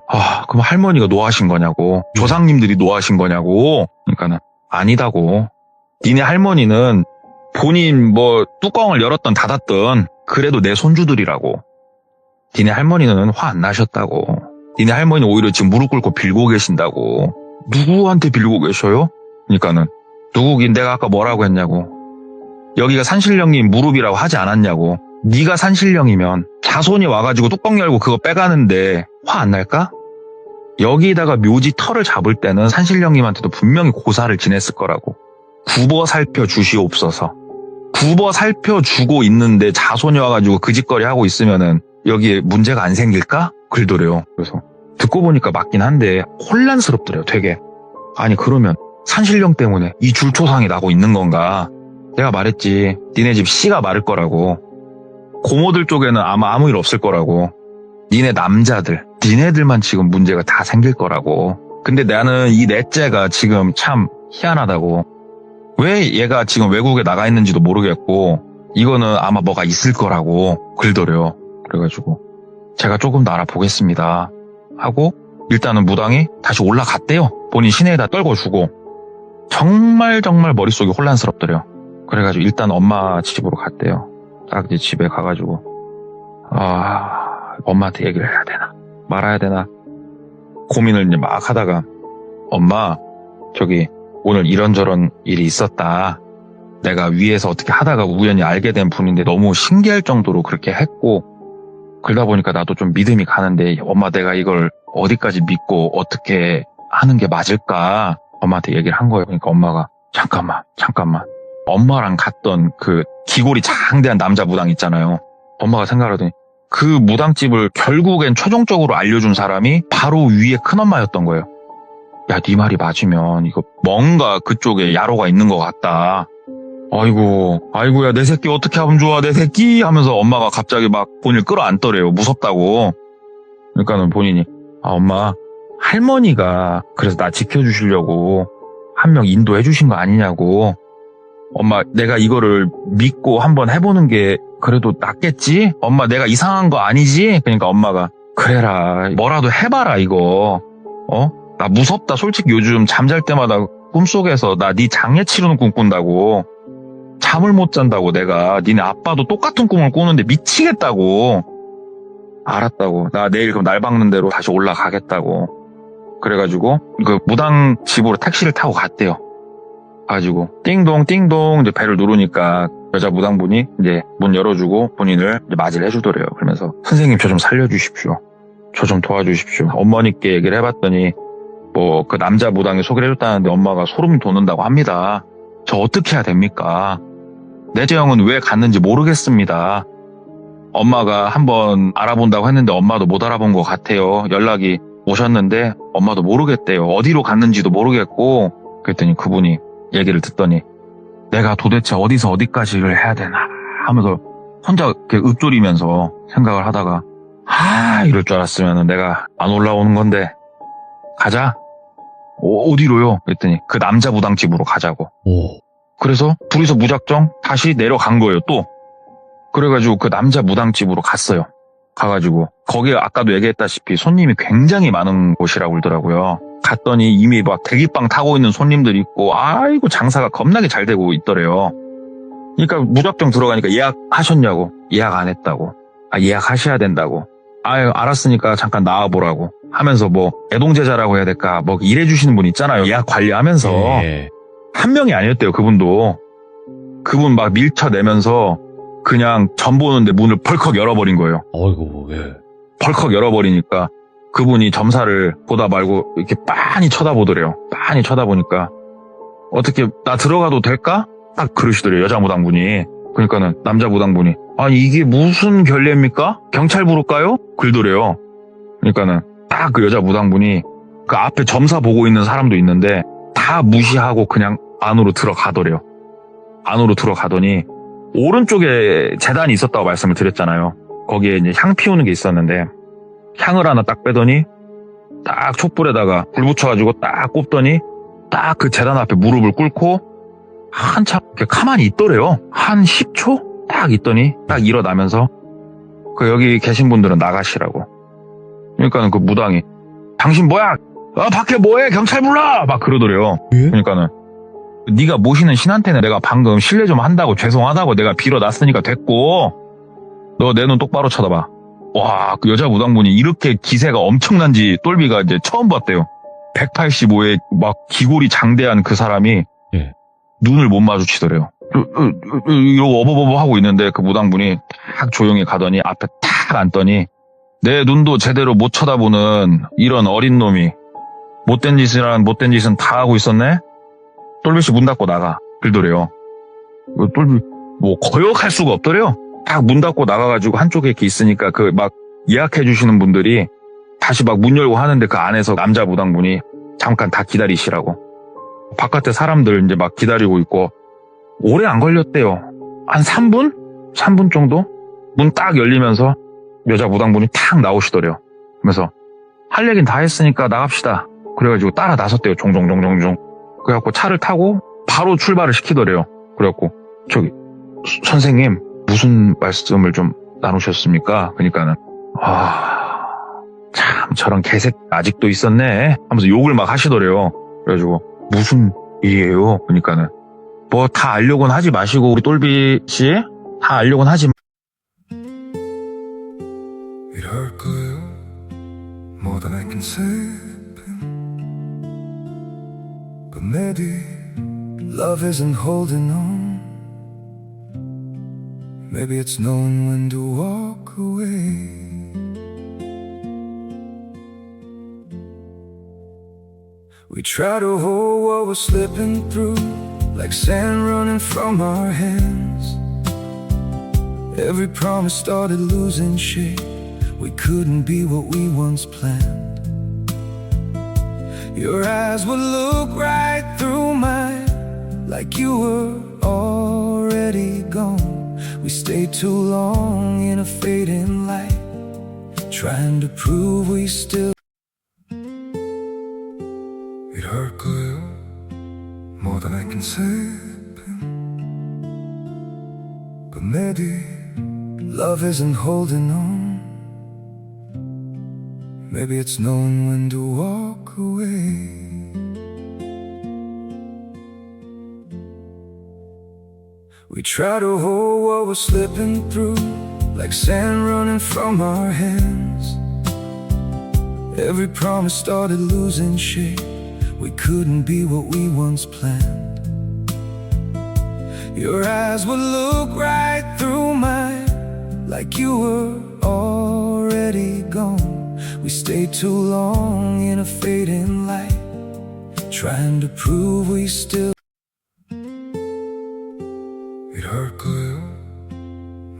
그럼 할머니가 노하신 거냐고, 조상님들이 노하신 거냐고. 그러니까는 아니다고. 니네 할머니는 본인 뭐 뚜껑을 열었던 닫았던 그래도 내 손주들이라고. 니네 할머니는 화 안 나셨다고. 니네 할머니 오히려 지금 무릎 꿇고 빌고 계신다고. 누구한테 빌고 계셔요? 그러니까는 누구긴 내가 아까 뭐라고 했냐고. 여기가 산신령님 무릎이라고 하지 않았냐고. 네가 산신령이면 자손이 와가지고 뚜껑 열고 그거 빼가는데 화 안 날까? 여기다가 묘지 털을 잡을 때는 산신령님한테도 분명히 고사를 지냈을 거라고. 굽어 살펴 주시옵소서. 굽어 살펴주고 있는데 자손이 와가지고 그 짓거리 하고 있으면은 여기에 문제가 안 생길까? 그러더래요. 그래서 듣고 보니까 맞긴 한데 혼란스럽더래요. 되게. 아니 그러면 산신령 때문에 이 줄초상이 나고 있는 건가? 내가 말했지. 니네 집 씨가 마를 거라고. 고모들 쪽에는 아마 아무 일 없을 거라고. 니네 남자들, 니네들만 지금 문제가 다 생길 거라고. 근데 나는 이 넷째가 지금 참 희한하다고. 왜 얘가 지금 외국에 나가 있는지도 모르겠고 이거는 아마 뭐가 있을 거라고 그러더래요. 그래가지고 제가 조금 더 알아보겠습니다 하고 일단은 무당이 다시 올라갔대요. 본인 시내에다 떨궈주고. 정말 머릿속이 혼란스럽더래요. 그래가지고 일단 엄마 집으로 갔대요. 딱 이제 집에 가가지고 엄마한테 얘기를 해야 되나 말아야 되나 고민을 이제 막 하다가 엄마 저기 오늘 이런저런 일이 있었다. 내가 위에서 어떻게 하다가 우연히 알게 된 분인데 너무 신기할 정도로 그렇게 했고 그러다 보니까 나도 좀 믿음이 가는데 엄마 내가 이걸 어디까지 믿고 어떻게 하는 게 맞을까 엄마한테 얘기를 한 거예요. 그러니까 엄마가 잠깐만 엄마랑 갔던 그 기골이 장대한 남자 무당 있잖아요. 엄마가 생각하더니 그 무당집을 결국엔 최종적으로 알려준 사람이 바로 위에 큰엄마였던 거예요. 야, 네 말이 맞으면 이거 뭔가 그쪽에 야로가 있는 것 같다. 아이고야 내 새끼 어떻게 하면 좋아 내 새끼 하면서 엄마가 갑자기 막 본인을 끌어안더래요. 무섭다고. 그러니까는 본인이 엄마 할머니가 그래서 나 지켜주시려고 한 명 인도해 주신 거 아니냐고. 엄마 내가 이거를 믿고 한번 해보는 게 그래도 낫겠지? 엄마 내가 이상한 거 아니지? 그러니까 엄마가 그래라 뭐라도 해봐라 이거. 나 무섭다. 솔직히 요즘 잠잘 때마다 꿈속에서 나 네 장례 치르는 꿈 꾼다고. 잠을 못 잔다고 내가. 니네 아빠도 똑같은 꿈을 꾸는데 미치겠다고. 알았다고. 나 내일 그럼 날 박는 대로 다시 올라가겠다고. 그래가지고 그 무당 집으로 택시를 타고 갔대요. 가지고 띵동 이제 벨을 누르니까 여자 무당분이 이제 문 열어주고 본인을 이제 맞이를 해주더래요. 그러면서 선생님 저 좀 살려주십시오. 저 좀 도와주십시오. 어머니께 얘기를 해봤더니 뭐 그 남자 무당이 소개를 해줬다는데 엄마가 소름이 돋는다고 합니다. 저 어떻게 해야 됩니까? 넷째 형은 왜 갔는지 모르겠습니다. 엄마가 한번 알아본다고 했는데 엄마도 못 알아본 것 같아요. 연락이 오셨는데 엄마도 모르겠대요. 어디로 갔는지도 모르겠고. 그랬더니 그분이 얘기를 듣더니 내가 도대체 어디서 어디까지를 해야 되나 하면서 혼자 이렇게 읊조리면서 생각을 하다가 이럴 줄 알았으면 내가 안 올라오는 건데 가자. 어디로요? 그랬더니 그 남자 무당 집으로 가자고. 그래서 둘이서 무작정 다시 내려간 거예요. 또 그래가지고 그 남자 무당 집으로 갔어요. 가가지고 거기 아까도 얘기했다시피 손님이 굉장히 많은 곳이라고 그러더라고요. 갔더니 이미 막 대기빵 타고 있는 손님들이 있고 아이고 장사가 겁나게 잘 되고 있더래요. 그러니까 무작정 들어가니까 예약하셨냐고. 예약 안 했다고. 예약하셔야 된다고. 알았으니까 잠깐 나와보라고. 하면서 뭐 애동제자라고 해야 될까 뭐 일해주시는 분 있잖아요. 예약 관리하면서 예. 한 명이 아니었대요. 그분도. 그분 막 밀쳐내면서 그냥 전 보는데 문을 벌컥 열어버린 거예요. 어이구, 예. 벌컥 열어버리니까 그분이 점사를 보다 말고 이렇게 빤히 쳐다보더래요. 빤히 쳐다보니까 어떻게 나 들어가도 될까? 딱 그러시더래요. 여자 무당분이. 그러니까는 남자 무당분이 아니 이게 무슨 결례입니까? 경찰 부를까요? 그러더래요. 그러니까는 딱 그 여자 무당분이 그 앞에 점사 보고 있는 사람도 있는데 다 무시하고 그냥 안으로 들어가더래요. 안으로 들어가더니 오른쪽에 재단이 있었다고 말씀을 드렸잖아요. 거기에 이제 향 피우는 게 있었는데 향을 하나 딱 빼더니 딱 촛불에다가 불 붙여가지고 딱 꼽더니 딱 그 재단 앞에 무릎을 꿇고 한참 이렇게 가만히 있더래요. 한 10초 딱 있더니 딱 일어나면서 그 여기 계신 분들은 나가시라고. 그러니까는 그 무당이 당신 뭐야? 밖에 뭐해? 경찰 불러! 막 그러더래요. 예? 그러니까는 네가 모시는 신한테는 내가 방금 실례 좀 한다고 죄송하다고 내가 빌어놨으니까 됐고 너 내 눈 똑바로 쳐다봐. 와, 그 여자 무당분이 이렇게 기세가 엄청난지 똘비가 이제 처음 봤대요. 185에 막 기골이 장대한 그 사람이 예. 눈을 못 마주치더래요. 이러고 어버버버 하고 있는데 그 무당분이 딱 조용히 가더니 앞에 탁 앉더니 내 눈도 제대로 못 쳐다보는 이런 어린 놈이 못된 짓은 다 하고 있었네? 똘비씨 문 닫고 나가. 그러더래요. 똘비 뭐 거역할 수가 없더래요. 딱 문 닫고 나가가지고 한쪽에 이렇게 있으니까 그 막 예약해 주시는 분들이 다시 막 문 열고 하는데 그 안에서 남자 무당분이 잠깐 다 기다리시라고. 바깥에 사람들 이제 막 기다리고 있고 오래 안 걸렸대요. 한 3분? 3분 정도? 문 딱 열리면서 여자 무당분이 탁 나오시더래요. 그러면서 할 얘긴 다 했으니까 나갑시다. 그래가지고 따라 나섰대요. 종종종종종. 그래갖고 차를 타고 바로 출발을 시키더래요. 그래갖고 저기 선생님 무슨 말씀을 좀 나누셨습니까? 그러니까는 참 저런 개색 아직도 있었네 하면서 욕을 막 하시더래요. 그래가지고 무슨 일이에요? 그러니까는 뭐 다 알려고는 하지 마시고 우리 똘비 씨 다 알려고는 하지 이럴 거예요 more than I can say but maybe love isn't holding on maybe it's knowing when to walk away we try to hold what we're slipping through like sand running from our hands every promise started losing shape we couldn't be what we once planned your eyes would look right through mine like you were already gone we stayed too long in a fading light trying to prove we still it hurt 거예요 more than I can say but maybe love isn't holding on maybe it's knowing when to walk away we try to hold what we're slipping through like sand running from our hands every promise started losing shape we couldn't be what we once planned your eyes would look right through mine like you were already gone we stayed too long in a fading light trying to prove we still it hurt 거예요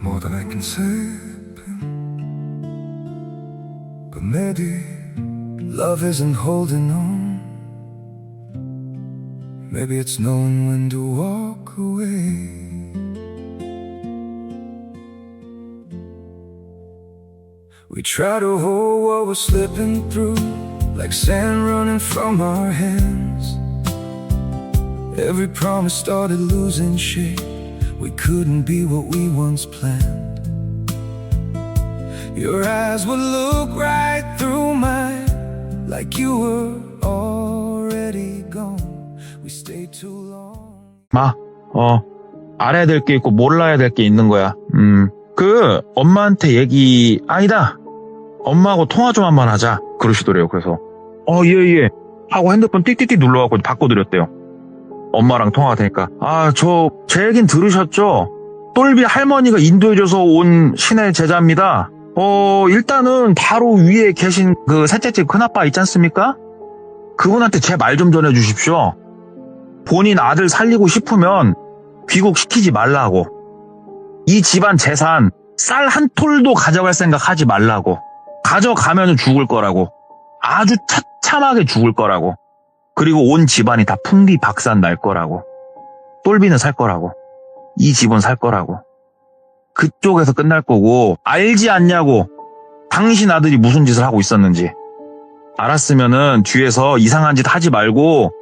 more than I can say but maybe love isn't holding on maybe it's knowing when to walk away we try to hold what we're slipping through like sand running from our hands every promise started losing shape we couldn't be what we once planned your eyes would look right through mine like you were already gone we stayed too long 알아야 될 게 있고 몰라야 될 게 있는 거야. 그 엄마한테 아니다. 엄마하고 통화 좀 한번 하자. 그러시더래요. 그래서 예 하고 핸드폰 띡띡띡 눌러갖고 바꿔드렸대요. 엄마랑 통화가 되니까 저 제 얘긴 들으셨죠? 똘비 할머니가 인도해줘서 온 신의 제자입니다. 일단은 바로 위에 계신 그 셋째 집 큰아빠 있지 않습니까? 그분한테 제 말 좀 전해주십시오. 본인 아들 살리고 싶으면 귀국시키지 말라고. 이 집안 재산 쌀 한 톨도 가져갈 생각 하지 말라고. 가져가면 죽을 거라고. 아주 처참하게 죽을 거라고. 그리고 온 집안이 다 풍비박산 날 거라고. 똘비는 살 거라고. 이 집은 살 거라고. 그쪽에서 끝날 거고 알지 않냐고. 당신 아들이 무슨 짓을 하고 있었는지. 알았으면은 뒤에서 이상한 짓 하지 말고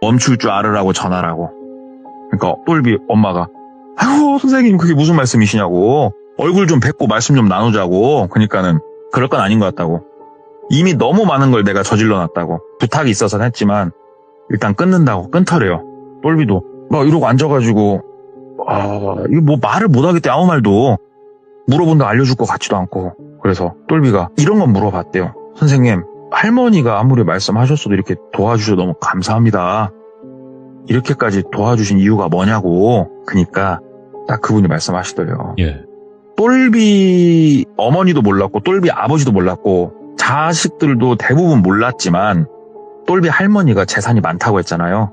멈출 줄 알으라고 전하라고. 그러니까 똘비 엄마가 아이고 선생님 그게 무슨 말씀이시냐고. 얼굴 좀 뵙고 말씀 좀 나누자고. 그러니까는 그럴 건 아닌 것 같다고. 이미 너무 많은 걸 내가 저질러 놨다고. 부탁이 있어서 했지만 일단 끊는다고. 끊더래요. 똘비도 막 이러고 앉아가지고 이거 뭐 말을 못하겠대. 아무 말도 물어본다 알려줄 것 같지도 않고. 그래서 똘비가 이런 건 물어봤대요. 선생님 할머니가 아무리 말씀하셨어도 이렇게 도와주셔서 너무 감사합니다. 이렇게까지 도와주신 이유가 뭐냐고. 그러니까 딱 그분이 말씀하시더래요. 예. 똘비 어머니도 몰랐고 똘비 아버지도 몰랐고 자식들도 대부분 몰랐지만 똘비 할머니가 재산이 많다고 했잖아요.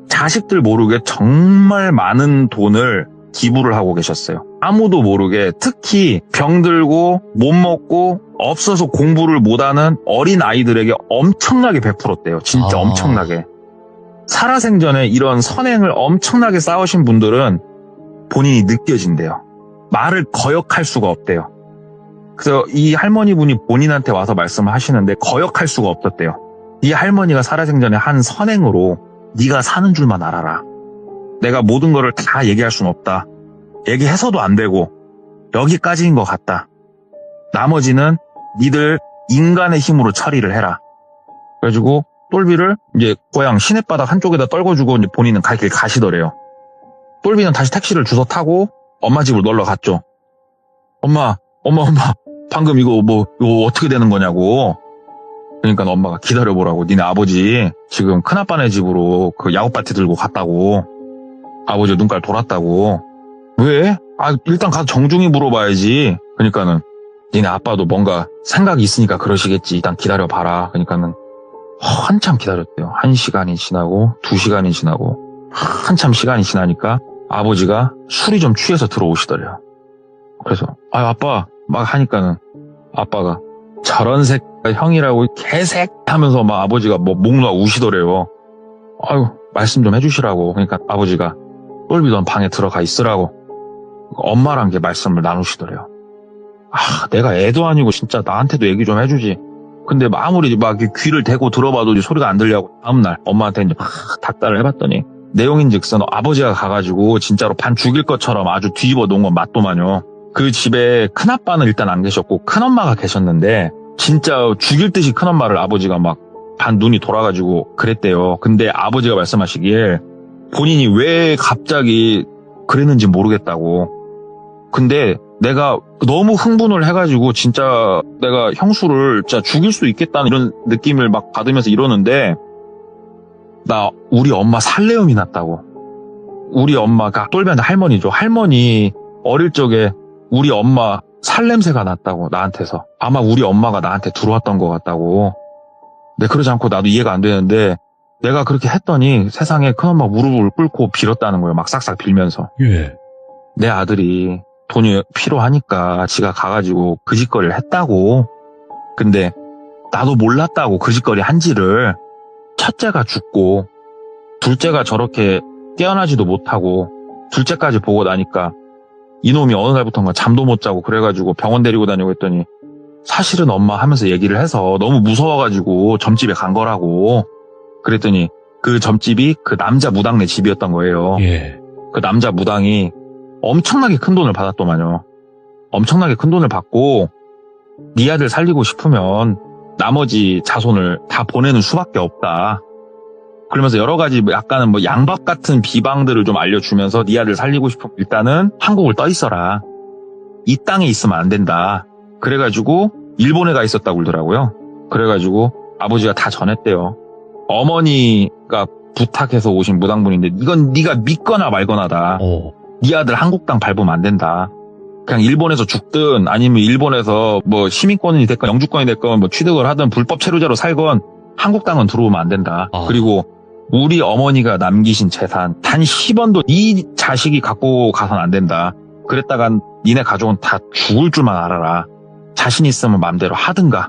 자식들 모르게 정말 많은 돈을 기부를 하고 계셨어요. 아무도 모르게 특히 병들고 못 먹고 없어서 공부를 못하는 어린 아이들에게 엄청나게 베풀었대요. 진짜 엄청나게. 살아생전에 이런 선행을 엄청나게 쌓으신 분들은 본인이 느껴진대요. 말을 거역할 수가 없대요. 그래서 이 할머니 분이 본인한테 와서 말씀을 하시는데 거역할 수가 없었대요. 이 할머니가 살아생전에 한 선행으로 네가 사는 줄만 알아라. 내가 모든 거를 다 얘기할 수는 없다. 얘기해서도 안 되고 여기까지인 것 같다. 나머지는 니들 인간의 힘으로 처리를 해라. 그래가지고 똘비를 이제 고향 시냇바닥 한쪽에다 떨궈주고 이제 본인은 갈 길 가시더래요. 똘비는 다시 택시를 주워 타고 엄마 집으로 놀러 갔죠. 엄마 방금 이거 어떻게 되는 거냐고. 그러니까 엄마가 기다려보라고. 니네 아버지 지금 큰아빠네 집으로 그 야구바티 들고 갔다고. 아버지 눈깔 돌았다고. 왜? 일단 가서 정중히 물어봐야지. 그러니까는 니네 아빠도 뭔가 생각이 있으니까 그러시겠지. 일단 기다려봐라. 그러니까는 한참 기다렸대요. 1시간이 지나고 2시간이 지나고 한참 시간이 지나니까 아버지가 술이 좀 취해서 들어오시더래요. 그래서 아빠 막 하니까는 아빠가 저런 새 형이라고 개색 하면서 막 아버지가 목 놓아 우시더래요. 말씀 좀 해주시라고. 그러니까 아버지가 똘비 넌 방에 들어가 있으라고 엄마랑 이렇게 말씀을 나누시더래요. 내가 애도 아니고 진짜 나한테도 얘기 좀 해주지. 근데 아무리 막 귀를 대고 들어봐도 소리가 안 들려고 다음날 엄마한테 이제 닥달을 해봤더니 내용인즉슨 아버지가 가가지고 진짜로 반 죽일 것처럼 아주 뒤집어 놓은 건 맞더만요. 그 집에 큰아빠는 일단 안 계셨고 큰엄마가 계셨는데 진짜 죽일 듯이 큰엄마를 아버지가 막 반 눈이 돌아가지고 그랬대요. 근데 아버지가 말씀하시길 본인이 왜 갑자기 그랬는지 모르겠다고. 근데 내가 너무 흥분을 해가지고 진짜 내가 형수를 진짜 죽일 수 있겠다는 이런 느낌을 막 받으면서 이러는데 나 우리 엄마 살레음이 났다고. 우리 엄마가 똘비한테 할머니죠. 할머니 어릴 적에 우리 엄마 살냄새가 났다고. 나한테서. 아마 우리 엄마가 나한테 들어왔던 것 같다고. 근데 그러지 않고 나도 이해가 안 되는데 내가 그렇게 했더니 세상에 큰엄마 무릎을 꿇고 빌었다는 거예요. 막 싹싹 빌면서. 예. 내 아들이 돈이 필요하니까 지가 가가지고 그 짓거리를 했다고. 근데 나도 몰랐다고 그 짓거리 한지를. 첫째가 죽고 둘째가 저렇게 깨어나지도 못하고 둘째까지 보고 나니까 이놈이 어느 날부터인가 잠도 못 자고 그래가지고 병원 데리고 다니고 했더니 사실은 엄마 하면서 얘기를 해서 너무 무서워가지고 점집에 간 거라고. 그랬더니 그 점집이 그 남자 무당네 집이었던 거예요. 예. 그 남자 무당이 엄청나게 큰 돈을 받았더만요. 엄청나게 큰 돈을 받고 네 아들 살리고 싶으면 나머지 자손을 다 보내는 수밖에 없다. 그러면서 여러 가지 약간은 양밥 같은 비방들을 좀 알려주면서 네 아들 살리고 싶으면 일단은 한국을 떠 있어라. 이 땅에 있으면 안 된다. 그래가지고 일본에 가 있었다고 그러더라고요. 그래가지고 아버지가 다 전했대요. 어머니가 부탁해서 오신 무당분인데 이건 네가 믿거나 말거나다. 네 아들 한국당 밟으면 안 된다. 그냥 일본에서 죽든 아니면 일본에서 뭐 시민권이 됐건 영주권이 됐건 뭐 취득을 하든 불법 체류자로 살건 한국당은 들어오면 안 된다. 그리고 우리 어머니가 남기신 재산 단 10원도 네 자식이 갖고 가선 안 된다. 그랬다간 니네 가족은 다 죽을 줄만 알아라. 자신 있으면 맘대로 하든가.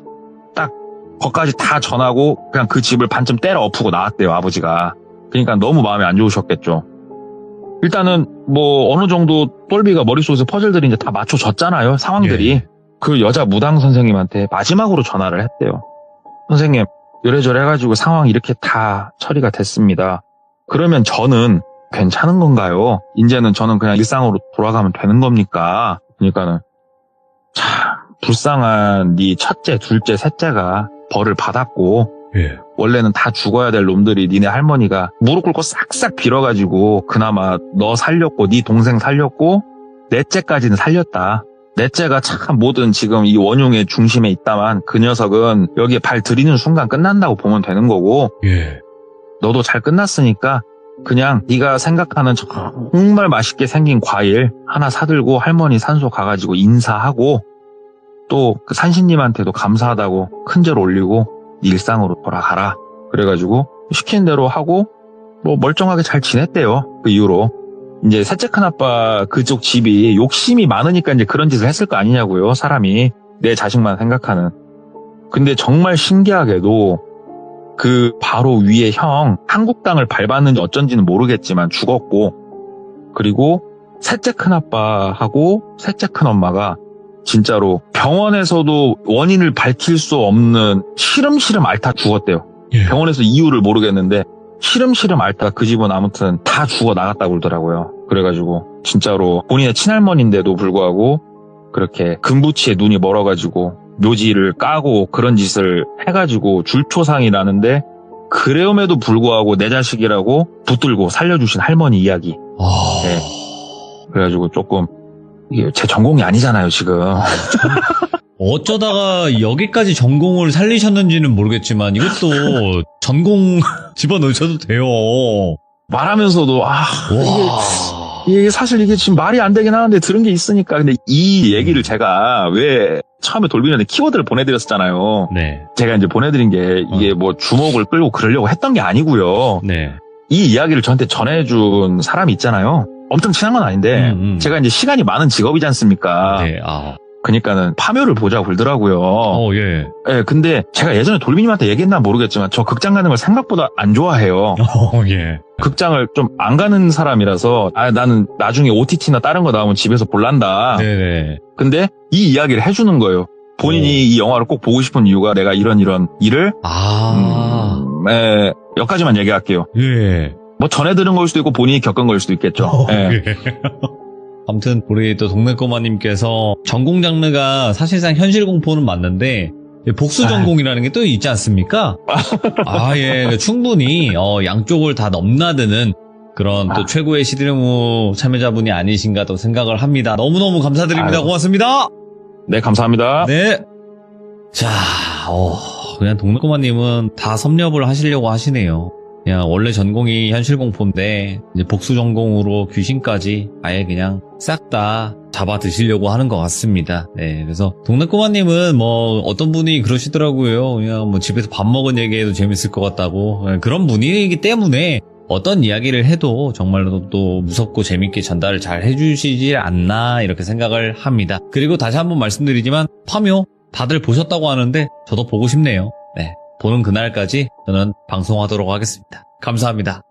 딱 거기까지 다 전하고 그냥 그 집을 반쯤 때려 엎고 나왔대요, 아버지가. 그러니까 너무 마음이 안 좋으셨겠죠. 일단은 뭐 어느 정도 똘비가 머릿속에서 퍼즐들이 이제 다 맞춰졌잖아요, 상황들이. 예. 그 여자 무당 선생님한테 마지막으로 전화를 했대요. 선생님, 이래저래 해가지고 상황이 이렇게 다 처리가 됐습니다. 그러면 저는 괜찮은 건가요? 이제는 저는 그냥 일상으로 돌아가면 되는 겁니까? 그러니까는 참 불쌍한 네 첫째, 둘째, 셋째가 벌을 받았고 원래는 다 죽어야 될 놈들이 니네 할머니가 무릎 꿇고 싹싹 빌어가지고 그나마 너 살렸고 네 동생 살렸고 넷째까지는 살렸다. 넷째가 참 모든 지금 이 원흉의 중심에 있다만 그 녀석은 여기에 발 들이는 순간 끝난다고 보면 되는 거고 너도 잘 끝났으니까 그냥 네가 생각하는 정말 맛있게 생긴 과일 하나 사들고 할머니 산소 가가지고 인사하고 또 그 산신님한테도 감사하다고 큰절 올리고 네 일상으로 돌아가라. 그래가지고 시키는 대로 하고 뭐 멀쩡하게 잘 지냈대요. 그 이후로. 이제 셋째 큰아빠 그쪽 집이 욕심이 많으니까 이제 그런 짓을 했을 거 아니냐고요. 사람이 내 자식만 생각하는. 근데 정말 신기하게도 그 바로 위에 형 한국당을 밟았는지 어쩐지는 모르겠지만 죽었고 그리고 셋째 큰아빠하고 셋째 큰엄마가 진짜로 병원에서도 원인을 밝힐 수 없는 시름시름 앓다 죽었대요. 병원에서 이유를 모르겠는데 시름시름 앓다 그 집은 아무튼 다 죽어 나갔다고 그러더라고요. 그래가지고 진짜로 본인의 친할머니인데도 불구하고 그렇게 금부치에 눈이 멀어가지고 묘지를 까고 그런 짓을 해가지고 줄초상이 나는데 그래움에도 불구하고 내 자식이라고 붙들고 살려주신 할머니 이야기. 네. 그래가지고 조금 이게 제 전공이 아니잖아요 지금. 어쩌다가 여기까지 전공을 살리셨는지는 모르겠지만 이것도 전공 집어넣으셔도 돼요. 말하면서도 이게 사실 이게 지금 말이 안 되긴 하는데 들은 게 있으니까. 근데 이 얘기를 제가 왜 처음에 돌비는데 키워드를 보내드렸었잖아요. 네. 제가 이제 보내드린 게 이게 뭐 주목을 끌고 그러려고 했던 게 아니고요. 네. 이 이야기를 저한테 전해준 사람이 있잖아요. 엄청 친한 건 아닌데 제가 이제 시간이 많은 직업이지 않습니까? 네. 그러니까는 파묘를 보자고 그러더라고요. 예. 예, 근데 제가 예전에 돌비님한테 얘기했나 모르겠지만 저 극장 가는 걸 생각보다 안 좋아해요. 예. 극장을 좀 안 가는 사람이라서 나는 나중에 OTT나 다른 거 나오면 집에서 볼란다. 네네. 근데 이 이야기를 해주는 거예요. 본인이 이 영화를 꼭 보고 싶은 이유가 내가 이런 일을 여기까지만 얘기할게요. 예. 뭐 전해 들은 걸 수도 있고 본인이 겪은 걸 수도 있겠죠. 예. 아무튼 우리 또 동네꼬마님께서 전공 장르가 사실상 현실 공포는 맞는데 복수 전공이라는 게 또 있지 않습니까? 예. 충분히 양쪽을 다 넘나드는 그런 또 최고의 시드래무 참여자분이 아니신가 또 생각을 합니다. 너무너무 감사드립니다. 고맙습니다. 네, 감사합니다. 네. 자, 그냥 동네꼬마님은 다 섭렵을 하시려고 하시네요. 그냥 원래 전공이 현실 공포인데 이제 복수 전공으로 귀신까지 아예 그냥 싹 다 잡아 드시려고 하는 것 같습니다. 네, 그래서 동네꼬마님은 뭐 어떤 분이 그러시더라고요. 그냥 뭐 집에서 밥 먹은 얘기해도 재밌을 것 같다고. 그런 분이기 때문에 어떤 이야기를 해도 정말로 또 무섭고 재밌게 전달을 잘 해주시지 않나 이렇게 생각을 합니다. 그리고 다시 한번 말씀드리지만 파묘 다들 보셨다고 하는데 저도 보고 싶네요. 네. 보는 그날까지 저는 방송하도록 하겠습니다. 감사합니다.